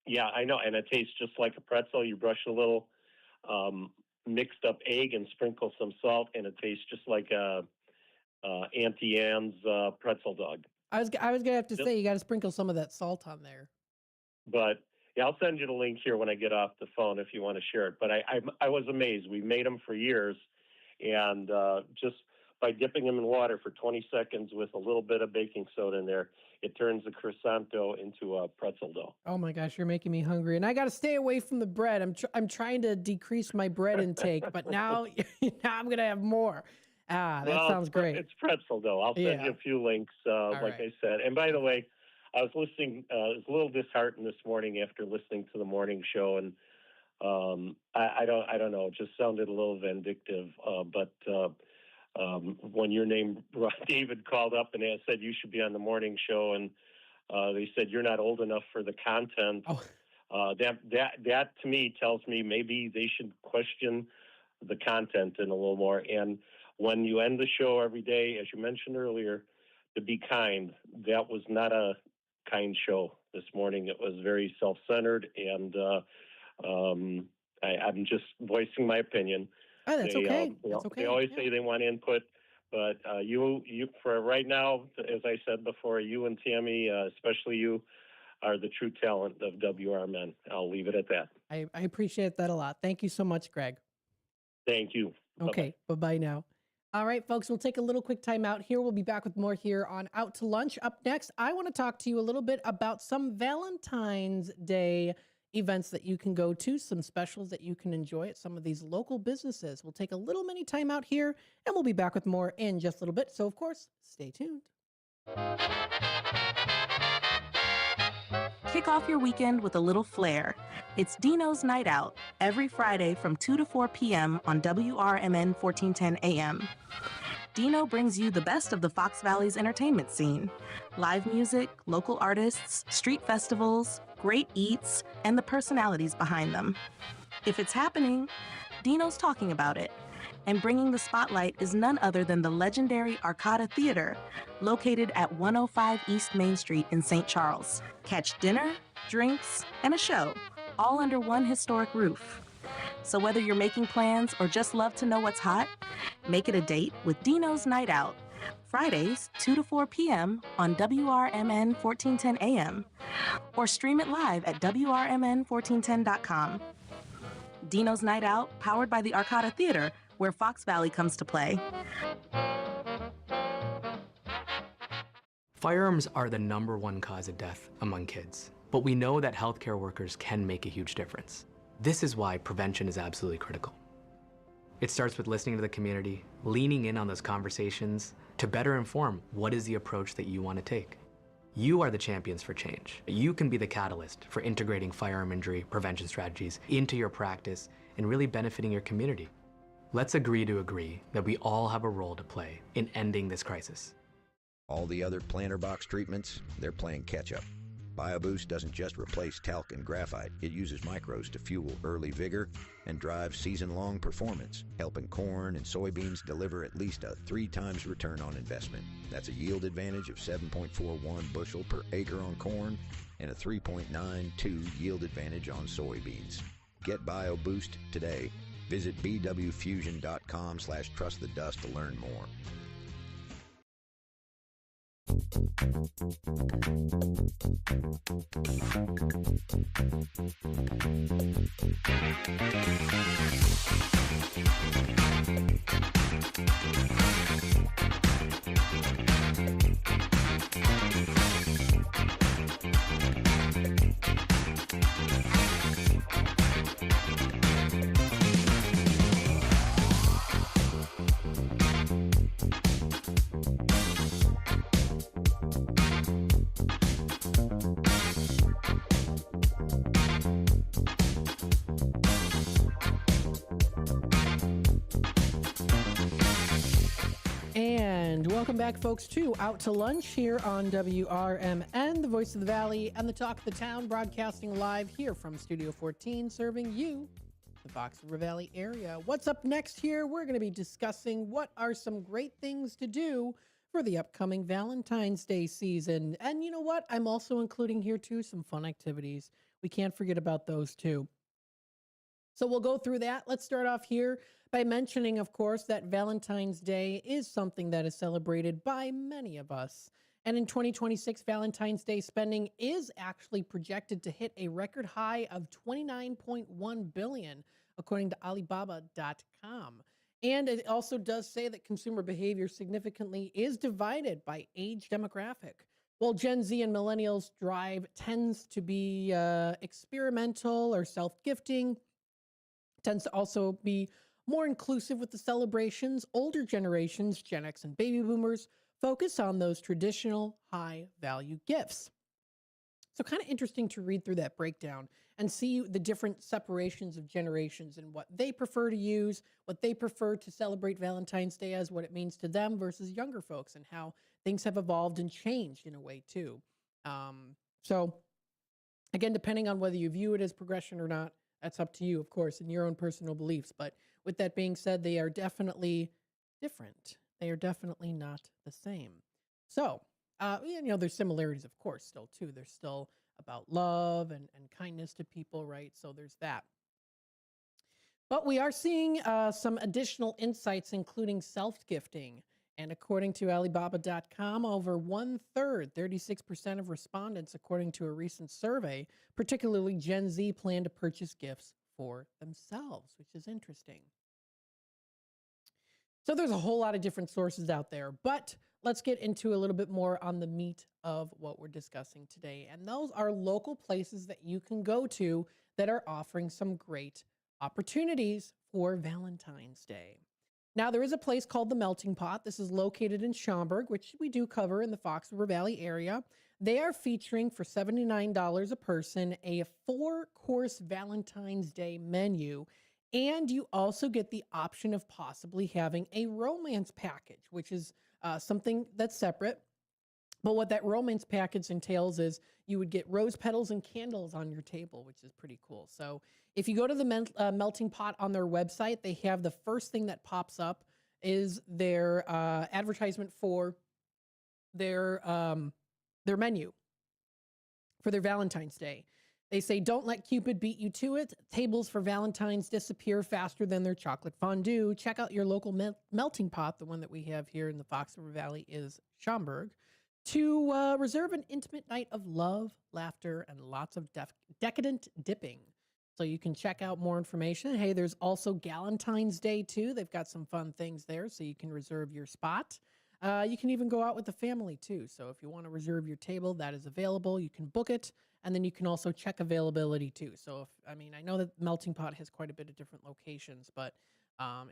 yeah, I know. And it tastes just like a pretzel. You brush a little mixed up egg and sprinkle some salt, and it tastes just like Auntie Anne's pretzel dog. I was gonna have to say you got to sprinkle some of that salt on there. But yeah, I'll send you the link here when I get off the phone if you want to share it. But I was amazed. We made them for years, and just by dipping them in water for 20 seconds with a little bit of baking soda in there, it turns the croissant dough into a pretzel dough. Oh my gosh, you're making me hungry, and I got to stay away from the bread. I'm trying to decrease my bread intake, but now I'm gonna have more. That sounds great. It's pretzel dough. I'll send you a few links, like I said. And by the way, I was listening. I was a little disheartened this morning after listening to the morning show, and I don't know. It just sounded a little vindictive. But when your name, David, called up and said you should be on the morning show, and they said you're not old enough for the content. That to me tells me maybe they should question the content in a little more. And when you end the show every day, as you mentioned earlier, to be kind, that was not a kind show this morning. It was very self-centered, and I'm just voicing my opinion. Oh, that's okay. That's okay. They always say they want input, but you for right now, as I said before, you and Tammy, especially you, are the true talent of WRMN. I'll leave it at that. I appreciate that a lot. Thank you so much, Greg. Thank you. Okay, bye-bye now. All right, folks, we'll take a little quick time out here. We'll be back with more here on Out to Lunch. Up next, I want to talk to you a little bit about some Valentine's Day events that you can go to, some specials that you can enjoy at some of these local businesses. We'll take a little mini time out here, and we'll be back with more in just a little bit. So, of course, stay tuned. Kick off your weekend with a little flair. It's Dino's Night Out, every Friday from 2 to 4 p.m. on WRMN 1410 AM. Dino brings you the best of the Fox Valley's entertainment scene. Live music, local artists, street festivals, great eats, and the personalities behind them. If it's happening, Dino's talking about it. And bringing the spotlight is none other than the legendary Arcada Theater, located at 105 East Main Street in St. Charles. Catch dinner, drinks, and a show, all under one historic roof. So whether you're making plans or just love to know what's hot, make it a date with Dino's Night Out. Fridays, 2 to 4 p.m. on WRMN 1410 AM. Or stream it live at WRMN1410.com. Dino's Night Out, powered by the Arcata Theater, where Fox Valley comes to play. Firearms are the #1 cause of death among kids, but we know that healthcare workers can make a huge difference. This is why prevention is absolutely critical. It starts with listening to the community, leaning in on those conversations to better inform what is the approach that you want to take. You are the champions for change. You can be the catalyst for integrating firearm injury prevention strategies into your practice and really benefiting your community. Let's agree to agree that we all have a role to play in ending this crisis. All the other planter box treatments, they're playing catch-up. BioBoost doesn't just replace talc and graphite. It uses micros to fuel early vigor and drive season-long performance, helping corn and soybeans deliver at least a 3 times return on investment. That's a yield advantage of 7.41 bushel per acre on corn and a 3.92 yield advantage on soybeans. Get BioBoost today. Visit bwfusion.com/trustthedust to learn more. And welcome back, folks, to Out to Lunch here on WRMN, the voice of the Valley and the talk of the town, broadcasting live here from Studio 14, serving you, the Fox River Valley area. What's up next here? We're going to be discussing what are some great things to do for the upcoming Valentine's Day season. And you know what? I'm also including here, too, some fun activities. We can't forget about those, too. So we'll go through that. Let's start off here by mentioning, of course, that Valentine's Day is something that is celebrated by many of us. And in 2026, Valentine's Day spending is actually projected to hit a record high of $29.1 billion, according to Alibaba.com. And it also does say that consumer behavior significantly is divided by age demographic. While Gen Z and millennials drive tends to be experimental or self-gifting, tends to also be more inclusive with the celebrations, older generations, Gen X and baby boomers, focus on those traditional high-value gifts. So kind of interesting to read through that breakdown and see the different separations of generations and what they prefer to use, what they prefer to celebrate Valentine's Day as, what it means to them versus younger folks, and how things have evolved and changed in a way too. So again, depending on whether you view it as progression or not, that's up to you, of course, and your own personal beliefs. But with that being said, they are definitely different. They are definitely not the same. So, there's similarities, of course, still, too. They're still about love and kindness to people, right? So there's that. But we are seeing some additional insights, including self-gifting. And according to Alibaba.com, over 1/3, 36% of respondents, according to a recent survey, particularly Gen Z, plan to purchase gifts for themselves, which is interesting. So there's a whole lot of different sources out there, but let's get into a little bit more on the meat of what we're discussing today. And those are local places that you can go to that are offering some great opportunities for Valentine's Day. Now, there is a place called the Melting Pot. This is located in Schaumburg, which we do cover in the Fox River Valley area. They are featuring for $79 a person a 4-course Valentine's Day menu. And you also get the option of possibly having a romance package, which is something that's separate. But what that romance package entails is you would get rose petals and candles on your table, which is pretty cool. So if you go to the Melting Pot on their website, they have the first thing that pops up is their advertisement for their menu for their Valentine's Day. They say, don't let Cupid beat you to it. Tables for Valentine's disappear faster than their chocolate fondue. Check out your local melting pot. The one that we have here in the Fox River Valley is Schaumburg. To reserve an intimate night of love, laughter, and lots of decadent dipping. So you can check out more information. Hey, there's also Galentine's Day, too. They've got some fun things there, so you can reserve your spot. You can even go out with the family, too. So if you want to reserve your table, that is available. You can book it, and then you can also check availability, too. So, I know that Melting Pot has quite a bit of different locations, but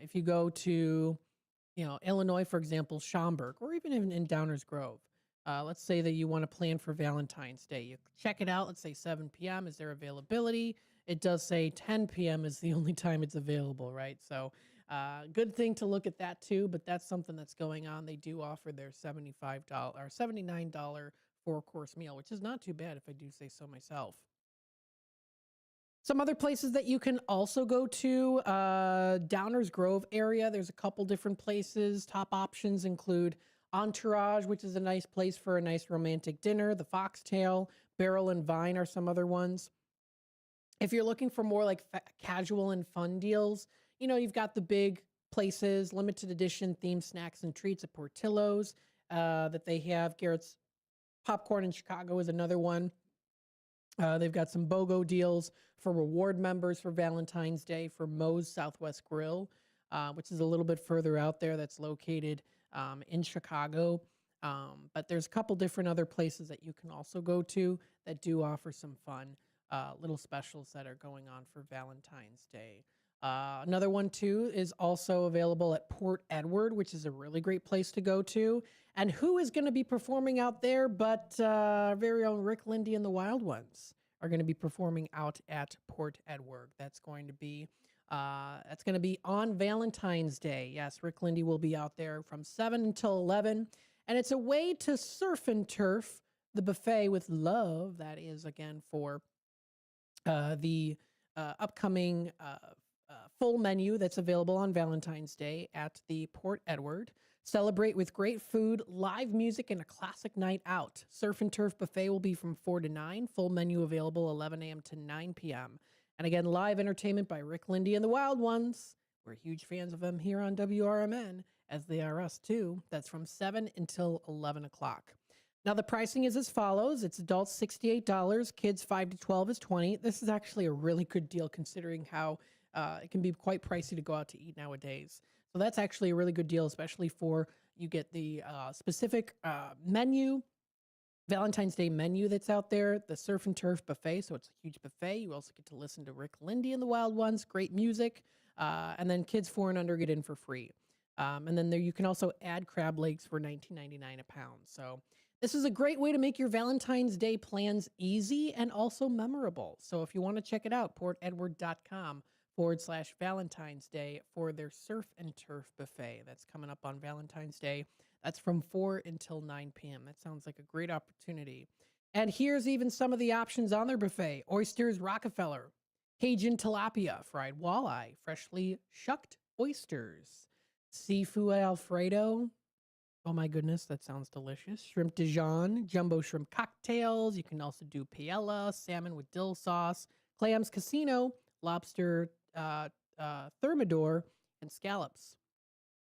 if you go to, Illinois, for example, Schaumburg, or even in Downers Grove, let's say that you want to plan for Valentine's Day. You check it out. Let's say 7 p.m. Is there availability? It does say 10 p.m. is the only time it's available, right? So good thing to look at that too, but that's something that's going on. They do offer their $75 or $79 4-course meal, which is not too bad if I do say so myself. Some other places that you can also go to, Downers Grove area. There's a couple different places. Top options include Entourage, which is a nice place for a nice romantic dinner. The Foxtail, Barrel and Vine are some other ones. If you're looking for more like casual and fun deals, you've got the big places, limited edition themed snacks and treats at Portillo's that they have. Garrett's Popcorn in Chicago is another one. They've got some BOGO deals for reward members for Valentine's Day for Moe's Southwest Grill, which is a little bit further out there. That's located in Chicago. But there's a couple different other places that you can also go to that do offer some fun little specials that are going on for Valentine's Day. Another one, too, is also available at Port Edward, which is a really great place to go to. And who is going to be performing out there but our very own Rick Lindy and the Wild Ones are going to be performing out at Port Edward. That's going to be on Valentine's Day. Yes, Rick Lindy will be out there from 7 until 11. And it's a way to surf and turf the buffet with love. That is, again, for the upcoming full menu that's available on Valentine's Day at the Port Edward. Celebrate with great food, live music, and a classic night out. Surf and Turf Buffet will be from 4 to 9. Full menu available 11 a.m. to 9 p.m. And again, live entertainment by Rick Lindy and the Wild Ones. We're huge fans of them here on WRMN, as they are us too. That's from 7 until 11 o'clock. Now, the pricing is as follows. It's adults $68, kids 5 to 12 is $20. This is actually a really good deal considering how it can be quite pricey to go out to eat nowadays. So that's actually a really good deal, especially for you get the specific menu, Valentine's Day menu that's out there, the Surf and Turf Buffet. So it's a huge buffet. You also get to listen to Rick Lindy and the Wild Ones, great music. And then kids 4 and under get in for free. And then there you can also add crab legs for $19.99 a pound. So this is a great way to make your Valentine's Day plans easy and also memorable. So if you want to check it out, portedward.com/Valentine's Day for their Surf and Turf Buffet. That's coming up on Valentine's Day. That's from 4 until 9 p.m. That sounds like a great opportunity. And here's even some of the options on their buffet. Oysters Rockefeller, Cajun tilapia, fried walleye, freshly shucked oysters, seafood Alfredo. Oh my goodness, that sounds delicious. Shrimp Dijon, jumbo shrimp cocktails. You can also do paella, salmon with dill sauce, clams casino, lobster thermidor, and scallops.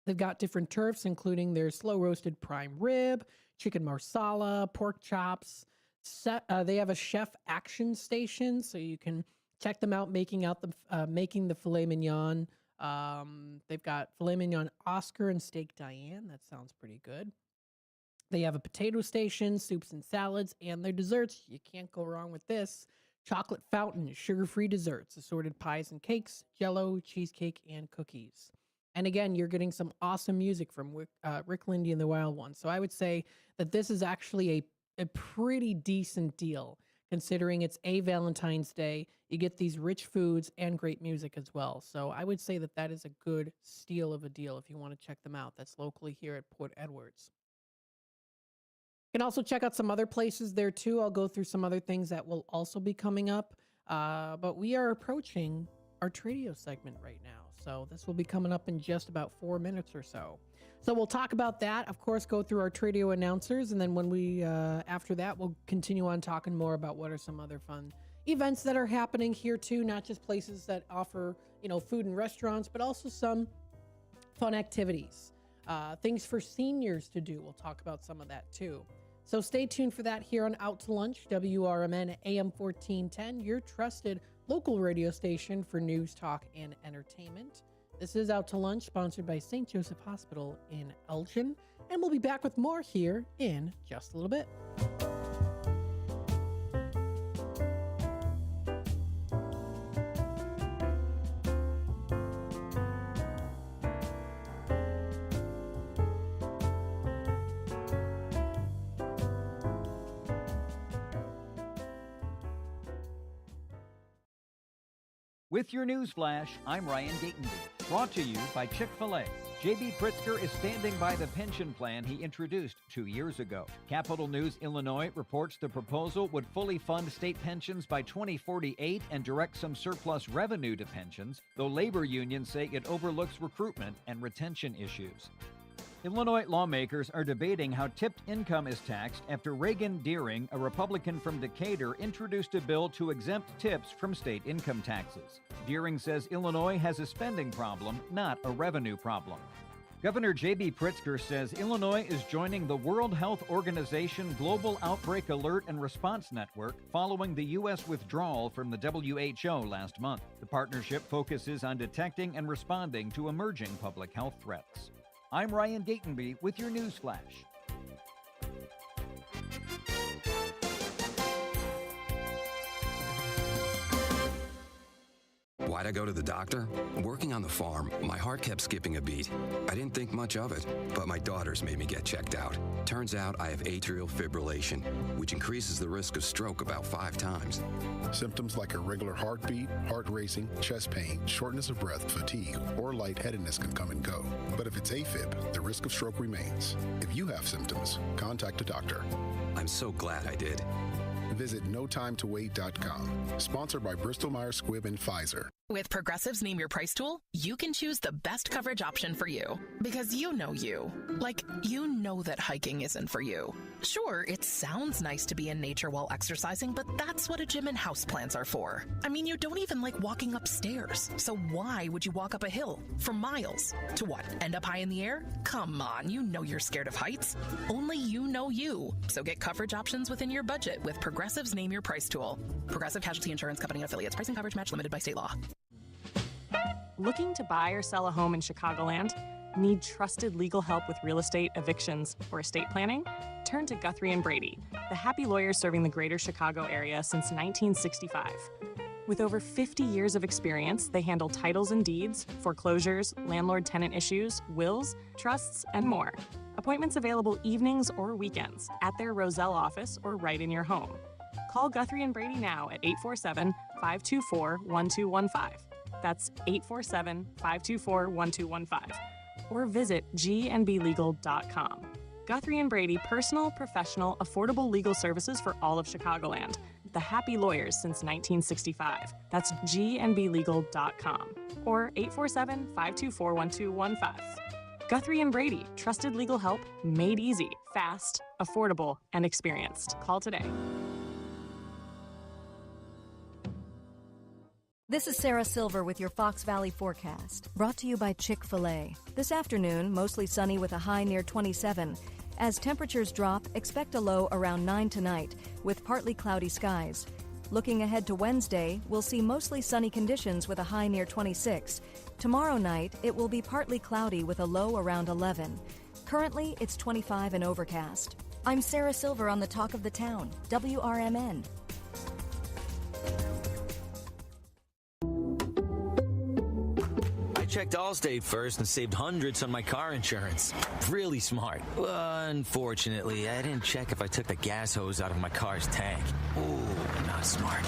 They've got different turfs, including their slow-roasted prime rib, chicken marsala, pork chops. They have a chef action station, so you can check them out making the filet mignon. They've got filet mignon Oscar and steak Diane. That sounds pretty good. They have a potato station, soups and salads, and their desserts. You can't go wrong with this. Chocolate fountain, sugar-free desserts, assorted pies and cakes, jello, cheesecake, and cookies. And again, you're getting some awesome music from Rick Lindy and the Wild Ones. So I would say that this is actually a pretty decent deal, considering it's a Valentine's Day. You get these rich foods and great music as well. So I would say that that is a good steal of a deal if you want to check them out. That's locally here at Port Edwards. You can also check out some other places there too. I'll go through some other things that will also be coming up. But we are approaching our Tradio segment right now. So this will be coming up in just about 4 minutes or so. So we'll talk about that. Of course, go through our Tradio announcers. And then when we, after that, we'll continue on talking more about what are some other fun, events that are happening here too, not just places that offer, food and restaurants, but also some fun activities, things for seniors to do. We'll talk about some of that too. So stay tuned for that here on Out to Lunch, WRMN AM 1410, your trusted local radio station for news, talk, and entertainment. This is Out to Lunch, sponsored by St. Joseph Hospital in Elgin, and we'll be back with more here in just a little bit. With your news flash, I'm Ryan Gatenby. Brought to you by Chick-fil-A. J.B. Pritzker is standing by the pension plan he introduced 2 years ago. Capital News Illinois reports the proposal would fully fund state pensions by 2048 and direct some surplus revenue to pensions, though labor unions say it overlooks recruitment and retention issues. Illinois lawmakers are debating how tipped income is taxed after Reagan Deering, a Republican from Decatur, introduced a bill to exempt tips from state income taxes. Deering says Illinois has a spending problem, not a revenue problem. Governor J.B. Pritzker says Illinois is joining the World Health Organization Global Outbreak Alert and Response Network following the U.S. withdrawal from the WHO last month. The partnership focuses on detecting and responding to emerging public health threats. I'm Ryan Gatenby with your news flash. Why'd I go to the doctor? Working on the farm, my heart kept skipping a beat. I didn't think much of it, but my daughters made me get checked out. Turns out I have atrial fibrillation, which increases the risk of stroke about 5 times. Symptoms like irregular heartbeat, heart racing, chest pain, shortness of breath, fatigue, or lightheadedness can come and go. But if it's AFib, the risk of stroke remains. If you have symptoms, contact a doctor. I'm so glad I did. Visit notimetowait.com. Sponsored by Bristol-Myers Squibb and Pfizer. With Progressive's Name Your Price tool, you can choose the best coverage option for you. Because you know you. Like, you know that hiking isn't for you. Sure, it sounds nice to be in nature while exercising, but that's what a gym and houseplants are for. I mean, you don't even like walking upstairs. So why would you walk up a hill for miles? To what, end up high in the air? Come on, you know you're scared of heights. Only you know you. So get coverage options within your budget with Progressive's Name Your Price tool. Progressive Casualty Insurance Company and affiliates. Pricing coverage match limited by state law. Looking to buy or sell a home in Chicagoland? Need trusted legal help with real estate, evictions, or estate planning? Turn to Guthrie & Brady, the happy lawyers serving the greater Chicago area since 1965. With over 50 years of experience, they handle titles and deeds, foreclosures, landlord-tenant issues, wills, trusts, and more. Appointments available evenings or weekends at their Roselle office or right in your home. Call Guthrie & Brady now at 847-524-1215. That's 847-524-1215. Or visit gnblegal.com. Guthrie & Brady, personal, professional, affordable legal services for all of Chicagoland. The happy lawyers since 1965. That's gnblegal.com. Or 847-524-1215. Guthrie & Brady, trusted legal help made easy, fast, affordable, and experienced. Call today. This is Sarah Silver with your Fox Valley forecast, brought to you by Chick-fil-A. This afternoon, mostly sunny with a high near 27. As temperatures drop, expect a low around 9 tonight, with partly cloudy skies. Looking ahead to Wednesday, we'll see mostly sunny conditions with a high near 26. Tomorrow night, it will be partly cloudy with a low around 11. Currently, it's 25 and overcast. I'm Sarah Silver on the Talk of the Town, WRMN. Checked Allstate first and saved hundreds on my car insurance. Really smart. Unfortunately, I didn't check if I took the gas hose out of my car's tank. Ooh, not smart.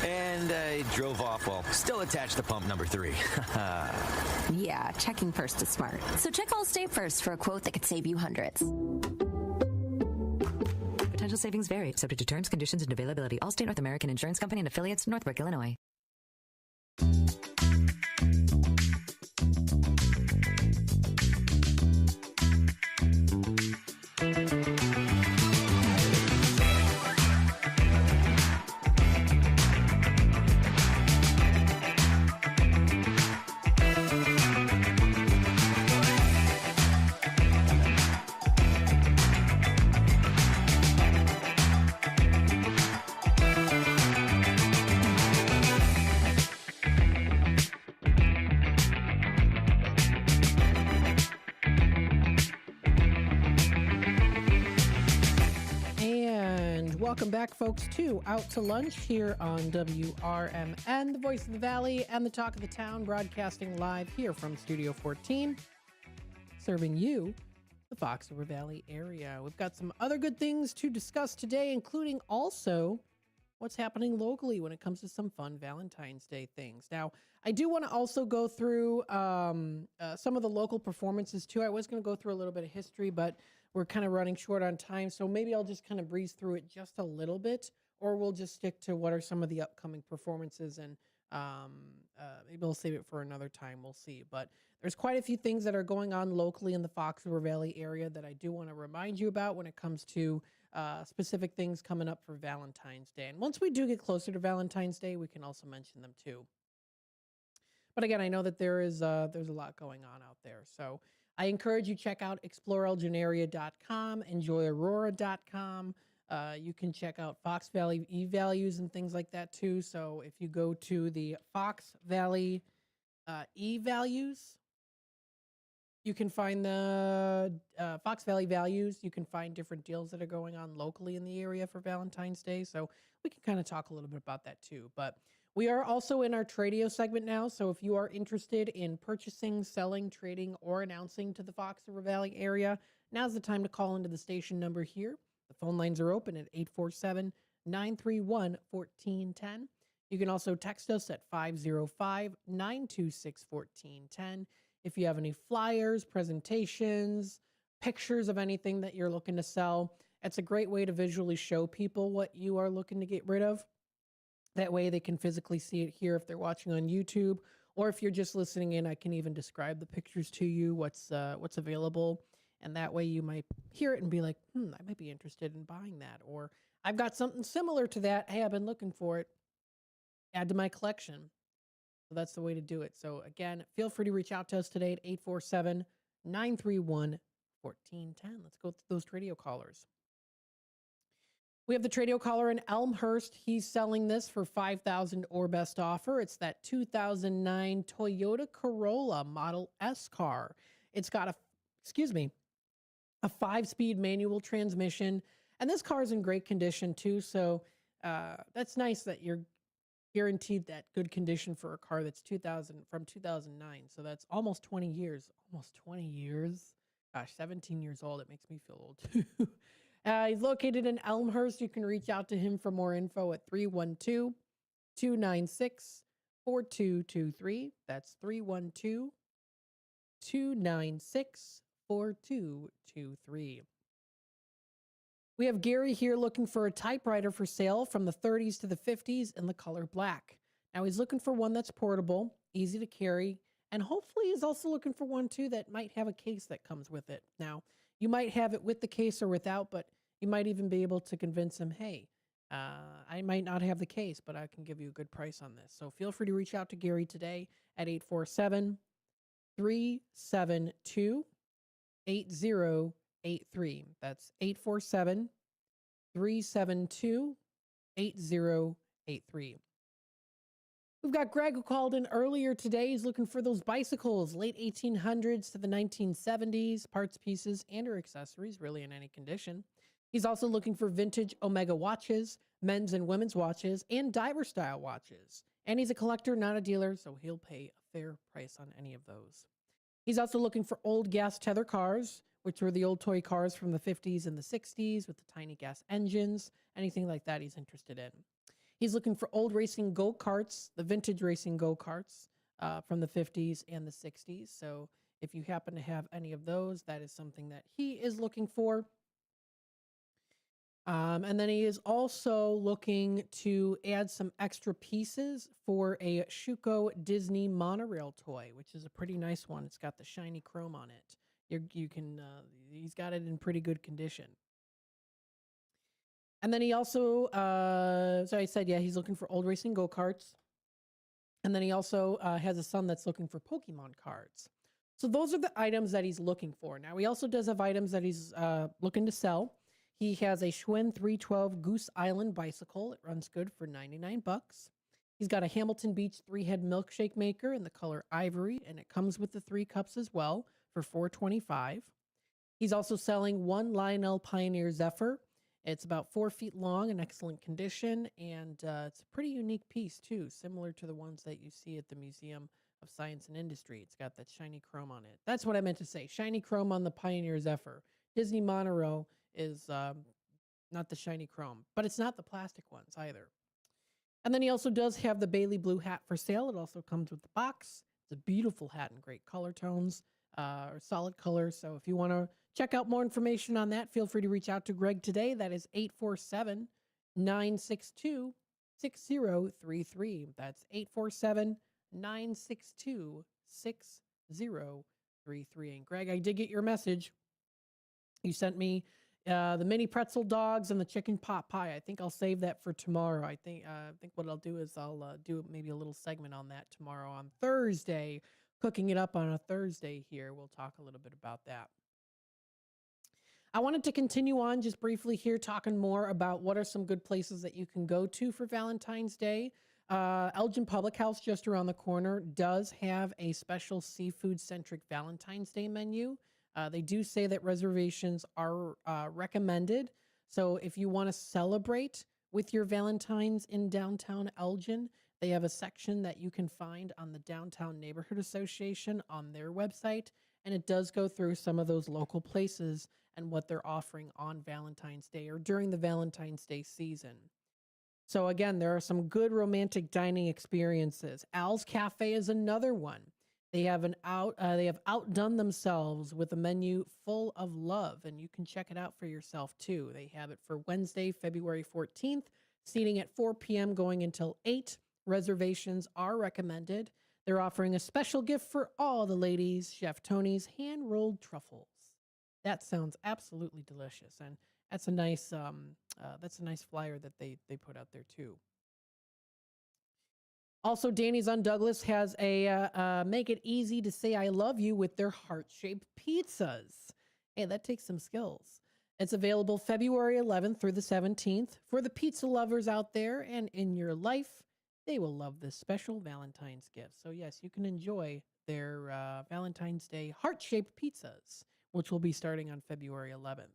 And I drove off while still attached to pump number 3. Yeah, checking first is smart. So check Allstate first for a quote that could save you hundreds. Potential savings vary, subject to terms, conditions, and availability. Allstate North American Insurance Company and affiliates, Northbrook, Illinois. Welcome back, folks, to Out to Lunch here on WRMN, the voice of the valley and the talk of the town, broadcasting live here from Studio 14, serving you, the Fox River Valley area. We've got some other good things to discuss today, including also what's happening locally when it comes to some fun Valentine's Day things. Now, I do want to also go through some of the local performances, too. I was going to go through a little bit of history, but we're kind of running short on time, so maybe I'll just kind of breeze through it just a little bit, or we'll just stick to what are some of the upcoming performances, and maybe we'll save it for another time. We'll see. But there's quite a few things that are going on locally in the Fox River Valley area that I do want to remind you about when it comes to specific things coming up for Valentine's Day. And once we do get closer to Valentine's Day, we can also mention them too. But again, I know that there's a lot going on out there. So I encourage you check out exploreelginaria.com, enjoyaurora.com. You can check out Fox Valley e-values and things like that too. So if you go to the Fox Valley e-values, you can find the Fox Valley values. You can find different deals that are going on locally in the area for Valentine's Day. So we can kind of talk a little bit about that too. But we are also in our Tradio segment now. So if you are interested in purchasing, selling, trading, or announcing to the Fox River Valley area, now's the time to call into the station number here. The phone lines are open at 847-931-1410. You can also text us at 505-926-1410. If you have any flyers, presentations, pictures of anything that you're looking to sell, it's a great way to visually show people what you are looking to get rid of. That way they can physically see it here if they're watching on YouTube, or if you're just listening in, I can even describe the pictures to you, what's available. And that way you might hear it and be like, I might be interested in buying that. Or I've got something similar to that. Hey, I've been looking for it. Add to my collection. So that's the way to do it. So again, feel free to reach out to us today at 847-931-1410. Let's go to those Tradio callers. We have the Tradio caller in Elmhurst. He's selling this for $5,000 or best offer. It's that 2009 Toyota Corolla Model S car. It's got a 5-speed manual transmission. And this car is in great condition too. So that's nice that you're guaranteed that good condition for a car that's 2009. So that's almost 20 years. Almost 20 years. Gosh, 17 years old. It makes me feel old too. He's located in Elmhurst. You can reach out to him for more info at 312-296-4223. That's 312-296-4223. We have Gary here looking for a typewriter for sale from the 30s to the 50s in the color black. Now he's looking for one that's portable, easy to carry, and hopefully he's also looking for one too that might have a case that comes with it. Now, you might have it with the case or without, but you might even be able to convince him, hey, I might not have the case, but I can give you a good price on this. So feel free to reach out to Gary today at 847-372-8083. That's 847-372-8083. We've got Greg who called in earlier today. He's looking for those bicycles, late 1800s to the 1970s, parts, pieces, and or accessories, really in any condition. He's also looking for vintage Omega watches, men's and women's watches, and diver-style watches. And he's a collector, not a dealer, so he'll pay a fair price on any of those. He's also looking for old gas tether cars, which were the old toy cars from the 50s and the 60s with the tiny gas engines. Anything like that he's interested in. He's looking for old racing go-karts, the vintage racing go-karts from the 50s and the 60s. So if you happen to have any of those, that is something that he is looking for. And then he is also looking to add some extra pieces for a Schuco Disney monorail toy, which is a pretty nice one. It's got the shiny chrome on it. He's got it in pretty good condition. And then he also, so I said, yeah, he's looking for old racing go-karts. And then he also has a son that's looking for Pokemon cards. So those are the items that he's looking for. Now, he also does have items that he's looking to sell. He has a Schwinn 312 Goose Island bicycle. It runs good for $99. He's got a Hamilton Beach 3-head milkshake maker in the color ivory, and it comes with the 3 cups as well for $425. He's also selling one Lionel Pioneer Zephyr It's about 4 feet long, in excellent condition, and it's a pretty unique piece, too, similar to the ones that you see at the Museum of Science and Industry. It's got that shiny chrome on it. That's what I meant to say. Shiny chrome on the Pioneer Zephyr. Disney Monoroe is not the shiny chrome, but it's not the plastic ones either. And then he also does have the Bailey Blue hat for sale. It also comes with the box. It's a beautiful hat in great color tones, or solid color. So if you want to check out more information on that, feel free to reach out to Greg today. That is 847-962-6033. That's 847-962-6033. And Greg, I did get your message. You sent me the mini pretzel dogs and the chicken pot pie. I think I'll save that for tomorrow. I think what I'll do is I'll do maybe a little segment on that tomorrow on Thursday, cooking it up on a Thursday here. We'll talk a little bit about that. I wanted to continue on just briefly here, talking more about what are some good places that you can go to for Valentine's Day. Elgin Public House, just around the corner, does have a special seafood-centric Valentine's Day menu. They do say that reservations are recommended. So if you want to celebrate with your Valentine's in downtown Elgin, they have a section that you can find on the Downtown Neighborhood Association on their website. And it does go through some of those local places and what they're offering on Valentine's Day or during the Valentine's Day season. So again, there are some good romantic dining experiences. Al's Cafe is another one. They have outdone themselves with a menu full of love, and you can check it out for yourself too. They have it for Wednesday, February 14th, seating at 4 p.m. going until 8. Reservations are recommended. They're offering a special gift for all the ladies, Chef Tony's hand-rolled truffles. That sounds absolutely delicious, and that's a nice flyer that they put out there too. Also, Danny's on Douglas has a make it easy to say I love you with their heart-shaped pizzas. Hey, that takes some skills. It's available February 11th through the 17th. For the pizza lovers out there and in your life, they will love this special Valentine's gift. So yes, you can enjoy their Valentine's Day heart-shaped pizzas, which will be starting on February 11th.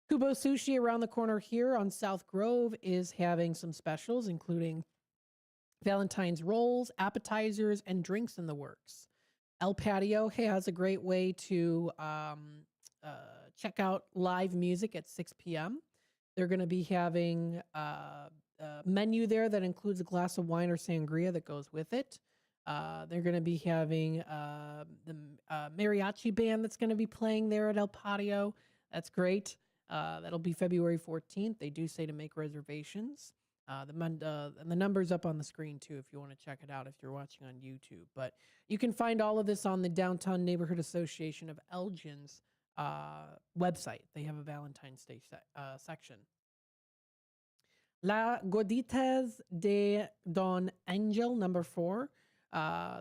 Kubo Sushi around the corner here on South Grove is having some specials, including Valentine's rolls, appetizers, and drinks in the works. El Patio has a great way to check out live music at 6 p.m. They're going to be having a menu there that includes a glass of wine or sangria that goes with it. They're going to be having the mariachi band that's going to be playing there at El Patio. That's great. That'll be February 14th. They do say to make reservations. And the number's up on the screen, too, if you want to check it out if you're watching on YouTube. But you can find all of this on the Downtown Neighborhood Association of Elgin's website. They have a Valentine's Day section. La Gorditas de Don Angel, number 4.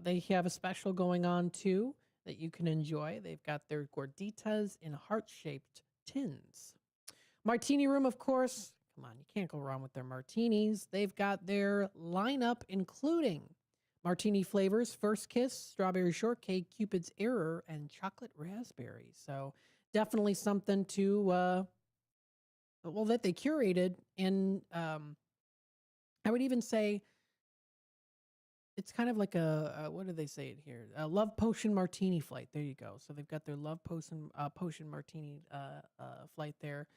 They have a special going on, too, that you can enjoy. They've got their gorditas in heart-shaped tins. Martini Room, of course. Come on, you can't go wrong with their martinis. They've got their lineup, including martini flavors, First Kiss, Strawberry Shortcake, Cupid's Error, and Chocolate Raspberry. So definitely something to, that they curated. And I would even say it's kind of like what do they say it here? A Love Potion Martini flight. There you go. So they've got their Love Potion Martini flight there.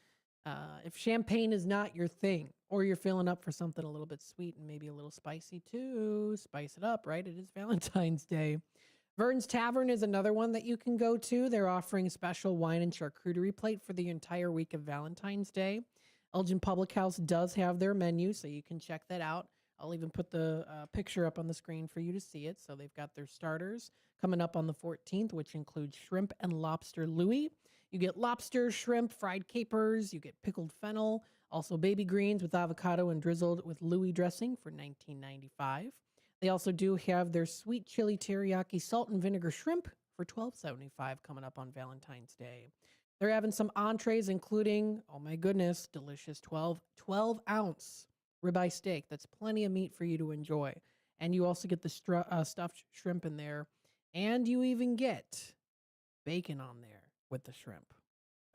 If champagne is not your thing, or you're feeling up for something a little bit sweet and maybe a little spicy too, spice it up, right? It is Valentine's Day. Vern's Tavern is another one that you can go to. They're offering a special wine and charcuterie plate for the entire week of Valentine's Day. Elgin Public House does have their menu, so you can check that out. I'll even put the picture up on the screen for you to see it. So they've got their starters coming up on the 14th, which includes shrimp and lobster Louis. You get lobster, shrimp, fried capers. You get pickled fennel. Also baby greens with avocado and drizzled with Louis dressing for $19.95. They also do have their sweet chili teriyaki salt and vinegar shrimp for $12.75 coming up on Valentine's Day. They're having some entrees, including, oh my goodness, delicious 12-ounce ribeye steak. That's plenty of meat for you to enjoy. And you also get the stuffed shrimp in there. And you even get bacon on there with the shrimp.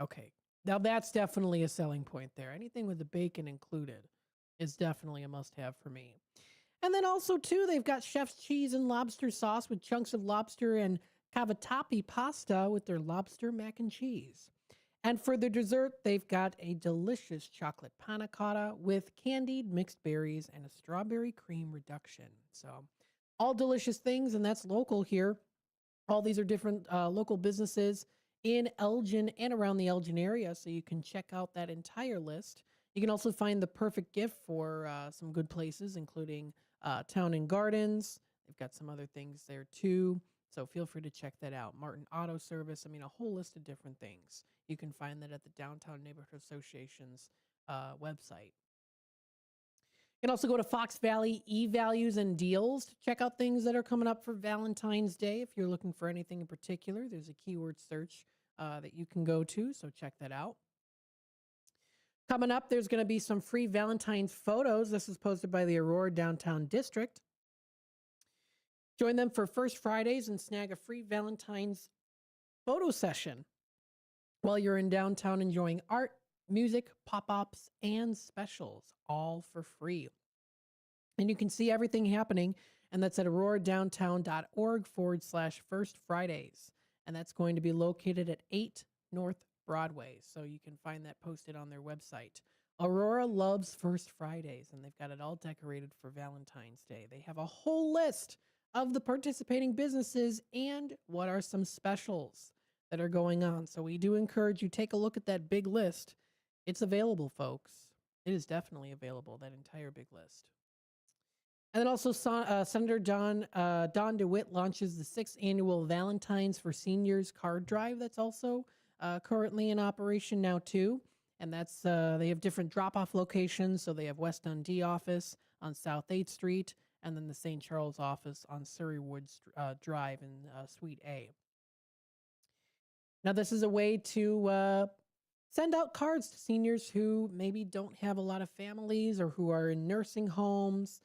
Okay, Now that's definitely a selling point there. Anything with the bacon included is definitely a must-have for me. And then also, too, they've got chef's cheese and lobster sauce with chunks of lobster and cavatappi pasta with their lobster mac and cheese. And for the dessert, they've got a delicious chocolate panna cotta with candied mixed berries and a strawberry cream reduction. So all delicious things, and that's local here. All these are different local businesses in Elgin and around the Elgin area, so you can check out that entire list. You can also find the perfect gift for some good places, including Town and Gardens. They've got some other things there too, so feel free to check that out. Martin Auto Service, I mean, a whole list of different things. You can find that at the Downtown Neighborhood Association's website. You can also go to Fox Valley eValues and Deals to check out things that are coming up for Valentine's Day. If you're looking for anything in particular, there's a keyword search that you can go to, so check that out. Coming up, there's going to be some free Valentine's photos. This is posted by the Aurora Downtown District. Join them for First Fridays and snag a free Valentine's photo session while you're in downtown enjoying art, music, pop-ups, and specials, all for free. And you can see everything happening, and that's at auroradowntown.org/First Fridays. And that's going to be located at 8 North Broadway. So you can find that posted on their website. Aurora loves First Fridays, and they've got it all decorated for Valentine's Day. They have a whole list of the participating businesses and what are some specials that are going on. So we do encourage you take a look at that big list. It's available, folks. It is definitely available, that entire big list. And then also Senator Don DeWitt launches the 6th annual Valentine's for Seniors card drive. That's also currently in operation now too. And that's they have different drop-off locations. So they have West Dundee office on South 8th Street, and then the St. Charles office on Surreywood Drive in Suite A. Now this is a way to send out cards to seniors who maybe don't have a lot of families or who are in nursing homes.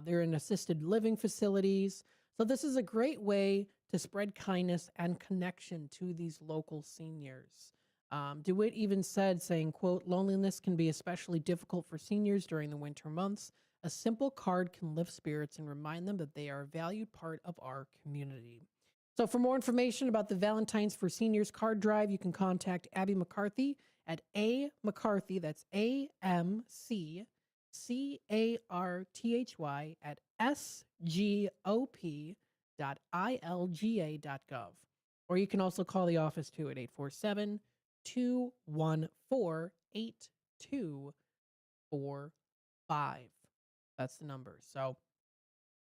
They're in assisted living facilities. So this is a great way to spread kindness and connection to these local seniors. DeWitt even said, saying, quote, "Loneliness can be especially difficult for seniors during the winter months. A simple card can lift spirits and remind them that they are a valued part of our community." So for more information about the Valentine's for Seniors card drive, you can contact Abby McCarthy at A McCarthy, that's AMCCARTHY at sgop.ilga.gov. Or you can also call the office too at 847-214-8245. That's the number. So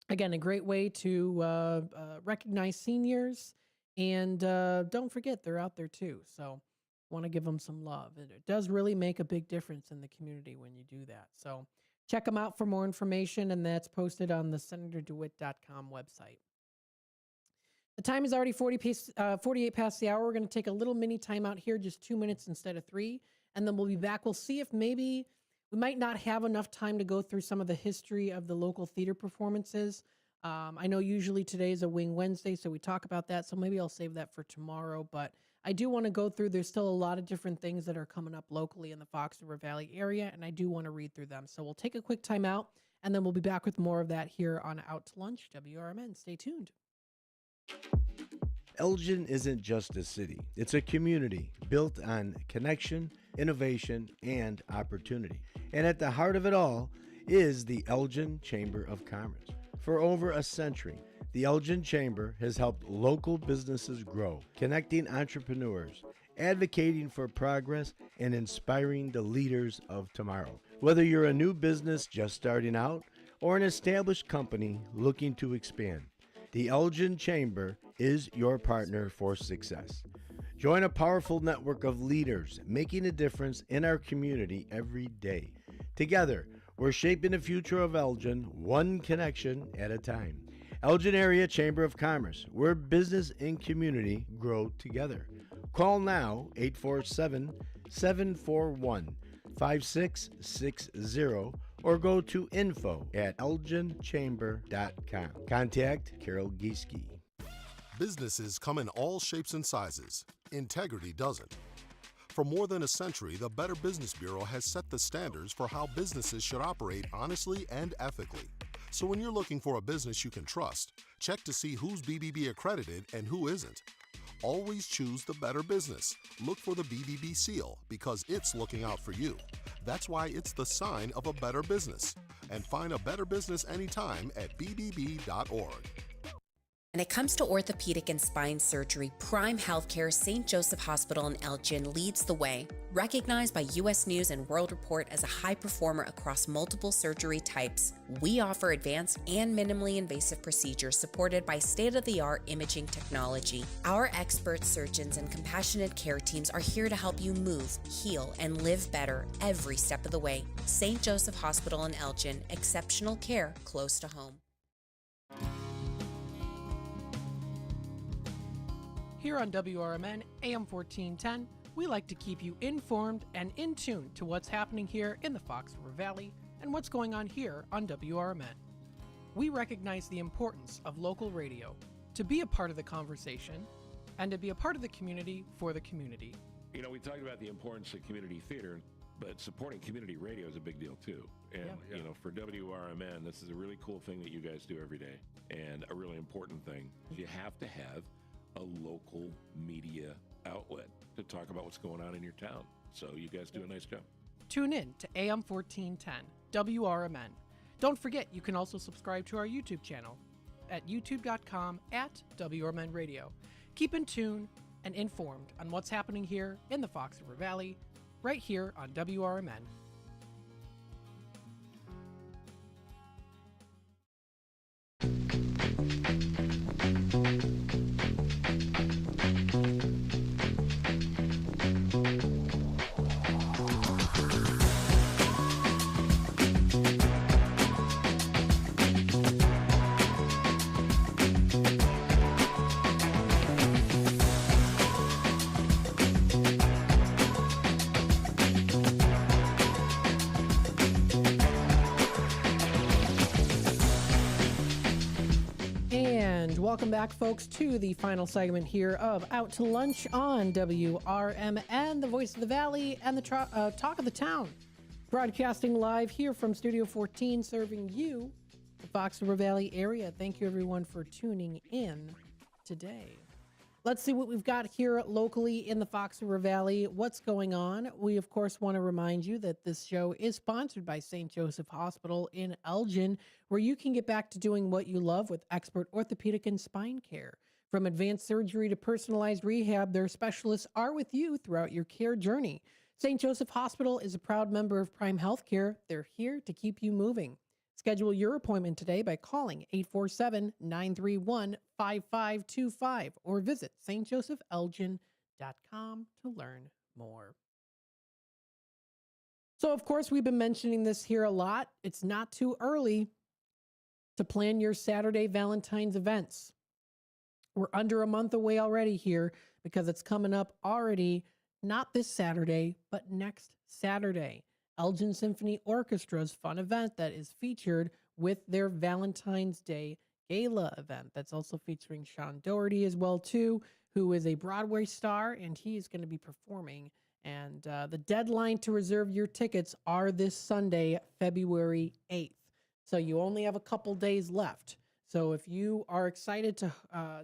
again, a great way to recognize seniors. And don't forget, they're out there too. So want to give them some love. And it does really make a big difference in the community when you do that. So check them out for more information, and that's posted on the senatordewit.com website. The time is already 48 past the hour. We're going to take a little mini time out here, just 2 minutes instead of 3, and then we'll be back. We'll see if maybe we might not have enough time to go through some of the history of the local theater performances. I know usually today is a Wing Wednesday, so we talk about that. So maybe I'll save that for tomorrow. But I do want to go through, there's still a lot of different things that are coming up locally in the Fox River Valley area, and I do want to read through them. So we'll take a quick time out, and then we'll be back with more of that here on Out to Lunch, WRMN. Stay tuned. Elgin isn't just a city. It's a community built on connection, innovation, and opportunity. And at the heart of it all is the Elgin Chamber of Commerce. For over a century, the Elgin Chamber has helped local businesses grow, connecting entrepreneurs, advocating for progress, and inspiring the leaders of tomorrow. Whether you're a new business just starting out or an established company looking to expand, the Elgin Chamber is your partner for success. Join a powerful network of leaders making a difference in our community every day. Together, we're shaping the future of Elgin one connection at a time. Elgin Area Chamber of Commerce, where business and community grow together. Call now, 847-741-5660, or go to info@elginchamber.com. Contact Carol Gieske. Businesses come in all shapes and sizes. Integrity doesn't. For more than a century, the Better Business Bureau has set the standards for how businesses should operate honestly and ethically. So when you're looking for a business you can trust, check to see who's BBB accredited and who isn't. Always choose the better business. Look for the BBB seal because it's looking out for you. That's why it's the sign of a better business. And find a better business anytime at bbb.org. When it comes to orthopedic and spine surgery, Prime Healthcare St. Joseph Hospital in Elgin leads the way. Recognized by U.S. News and World Report as a high performer across multiple surgery types, we offer advanced and minimally invasive procedures supported by state-of-the-art imaging technology. Our expert surgeons and compassionate care teams are here to help you move, heal, and live better every step of the way. St. Joseph Hospital in Elgin, exceptional care close to home. Here on WRMN AM 1410, we like to keep you informed and in tune to what's happening here in the Fox River Valley and what's going on here on WRMN. We recognize the importance of local radio to be a part of the conversation and to be a part of the community for the community. You know, we talked about the importance of community theater, but supporting community radio is a big deal too. And, you know, for WRMN, this is a really cool thing that you guys do every day and a really important thing. You have to have a local media outlet to talk about what's going on in your town. So you guys do a nice job. Tune in to AM 1410, WRMN. Don't forget, you can also subscribe to our YouTube channel at youtube.com/WRMN Radio. Keep in tune and informed on what's happening here in the Fox River Valley, right here on WRMN. Welcome back, folks, to the final segment here of Out to Lunch on WRMN, the voice of the valley and the talk of the town. Broadcasting live here from Studio 14, serving you, the Fox River Valley area. Thank you, everyone, for tuning in today. Let's see what we've got here locally in the Fox River Valley. What's going on? We, of course, want to remind you that this show is sponsored by St. Joseph Hospital in Elgin, where you can get back to doing what you love with expert orthopedic and spine care. From advanced surgery to personalized rehab, their specialists are with you throughout your care journey. St. Joseph Hospital is a proud member of Prime Healthcare. They're here to keep you moving. Schedule your appointment today by calling 847-931-5525 or visit stjosephelgin.com to learn more. So, of course, we've been mentioning this here a lot. It's not too early to plan your Saturday Valentine's events. We're under a month away already here because it's coming up already, not this Saturday, but next Saturday. Elgin Symphony Orchestra's fun event that is featured with their Valentine's Day Gala event. That's also featuring Sean Doherty as well, too, who is a Broadway star, and he is going to be performing. And the deadline to reserve your tickets are this Sunday, February 8th. So you only have a couple days left. So if you are excited to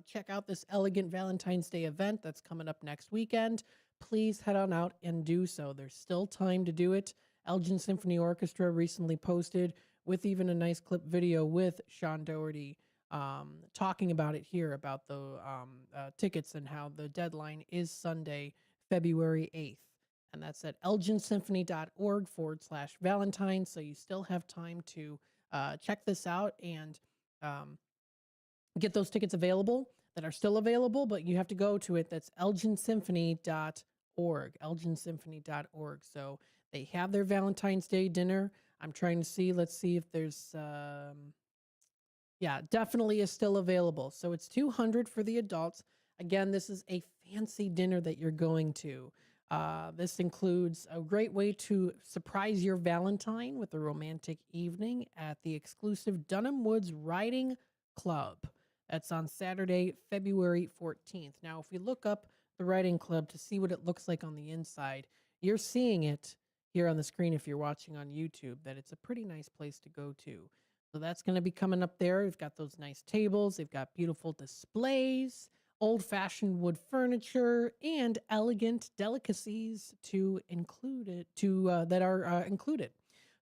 check out this elegant Valentine's Day event that's coming up next weekend, please head on out and do so. There's still time to do it. Elgin Symphony Orchestra recently posted with even a nice clip video with Sean Doherty talking about it here, about the tickets and how the deadline is Sunday, February 8th. And that's at elginsymphony.org/Valentine. So you still have time to check this out and get those tickets available that are still available, but you have to go to it. That's elginsymphony.org, elginsymphony.org. So they have their Valentine's Day dinner. I'm trying to see. Let's see if there's, definitely is still available. So it's $200 for the adults. Again, this is a fancy dinner that you're going to. This includes a great way to surprise your Valentine with a romantic evening at the exclusive Dunham Woods Riding Club. That's on Saturday, February 14th. Now, if we look up the writing club to see what it looks like on the inside. You're seeing it here on the screen if you're watching on YouTube, that it's a pretty nice place to go to. So that's going to be coming up there. We've got those nice tables. They've got beautiful displays, old-fashioned wood furniture, and elegant delicacies to include it that are included.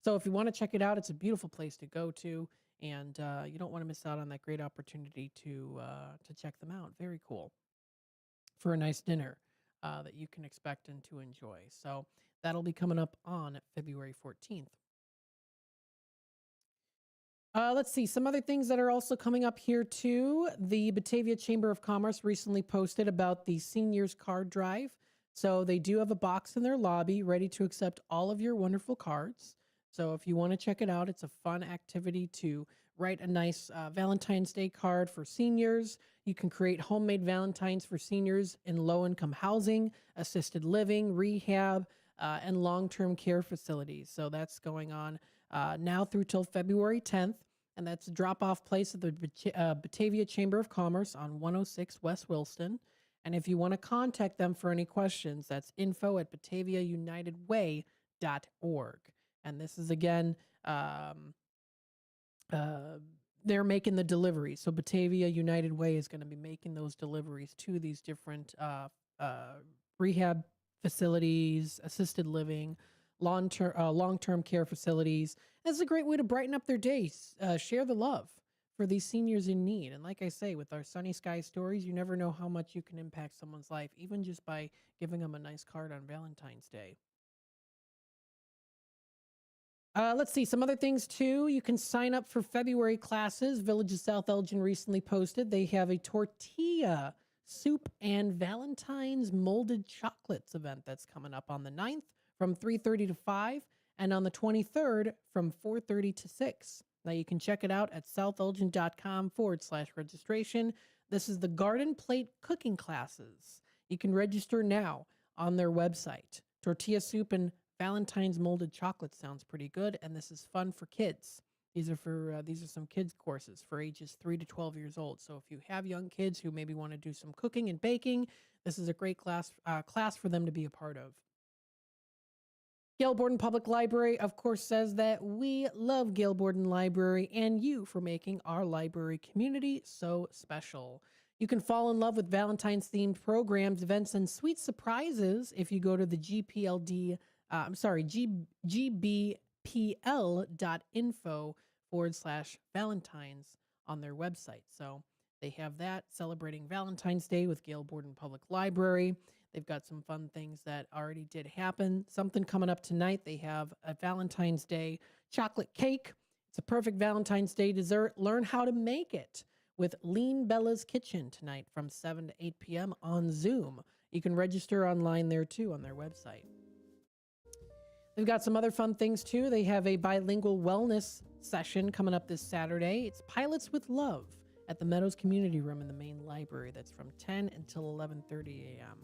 So if you want to check it out, it's a beautiful place to go to, and you don't want to miss out on that great opportunity to check them out. Very cool for a nice dinner that you can expect and to enjoy. So that'll be coming up on February 14th. Let's see, some other things that are also coming up here too. The Batavia Chamber of Commerce recently posted about the seniors card drive. So they do have a box in their lobby ready to accept all of your wonderful cards. So if you want to check it out, it's a fun activity to write a nice Valentine's Day card for seniors. You can create homemade Valentines for seniors in low-income housing, assisted living, rehab, and long-term care facilities. So that's going on now through till February 10th. And that's a drop-off place at the Batavia Chamber of Commerce on 106 West Wilston. And if you want to contact them for any questions, that's info@bataviaunitedway.org. And this is, again, they're making the deliveries. So Batavia United Way is going to be making those deliveries to these different rehab facilities, assisted living, long-term care facilities. It's a great way to brighten up their days, share the love for these seniors in need. And like I say, with our Sunny Sky Stories, you never know how much you can impact someone's life, even just by giving them a nice card on Valentine's Day. Let's see, some other things too. You can sign up for February classes. Village of South Elgin recently posted they have a tortilla soup and Valentine's molded chocolates event that's coming up on the 9th from 3:30 to 5, and on the 23rd from 4:30 to 6. Now you can check it out at southelgin.com/registration. This is the Garden Plate Cooking Classes. You can register now on their website. Tortilla soup and Valentine's molded chocolate sounds pretty good, and this is fun for kids. These are some kids courses for ages 3 to 12 years old. So if you have young kids who maybe want to do some cooking and baking, this is a great class for them to be a part of. Gail Borden Public Library, of course, says that we love Gail Borden Library and you for making our library community so special. You can fall in love with Valentine's-themed programs, events, and sweet surprises if you go to the gbpl.info/Valentines on their website. So they have that, celebrating Valentine's Day with Gail Borden Public Library. They've got some fun things that already did happen. Something coming up tonight. They have a Valentine's Day chocolate cake. It's a perfect Valentine's Day dessert. Learn how to make it with Lean Bella's Kitchen tonight from 7 to 8 p.m. on Zoom. You can register online there too on their website. They've got some other fun things too. They have a bilingual wellness session coming up this Saturday. It's Pilots with Love at the Meadows Community Room in the main library. That's from 10 until 11:30 a.m.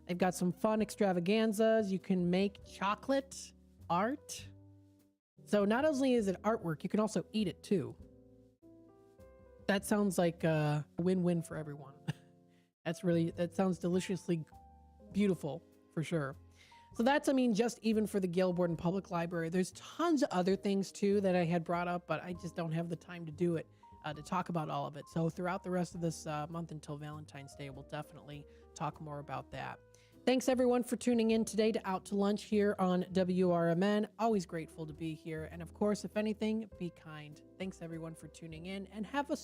They've got some fun extravaganzas. You can make chocolate art. So not only is it artwork, you can also eat it too. That sounds like a win-win for everyone. That sounds deliciously beautiful for sure. So that's, just even for the Gail Borden Public Library. There's tons of other things too that I had brought up, but I just don't have the time to do it, to talk about all of it. So throughout the rest of this month until Valentine's Day, we'll definitely talk more about that. Thanks everyone for tuning in today to Out to Lunch here on WRMN. Always grateful to be here. And of course, if anything, be kind. Thanks everyone for tuning in, and have a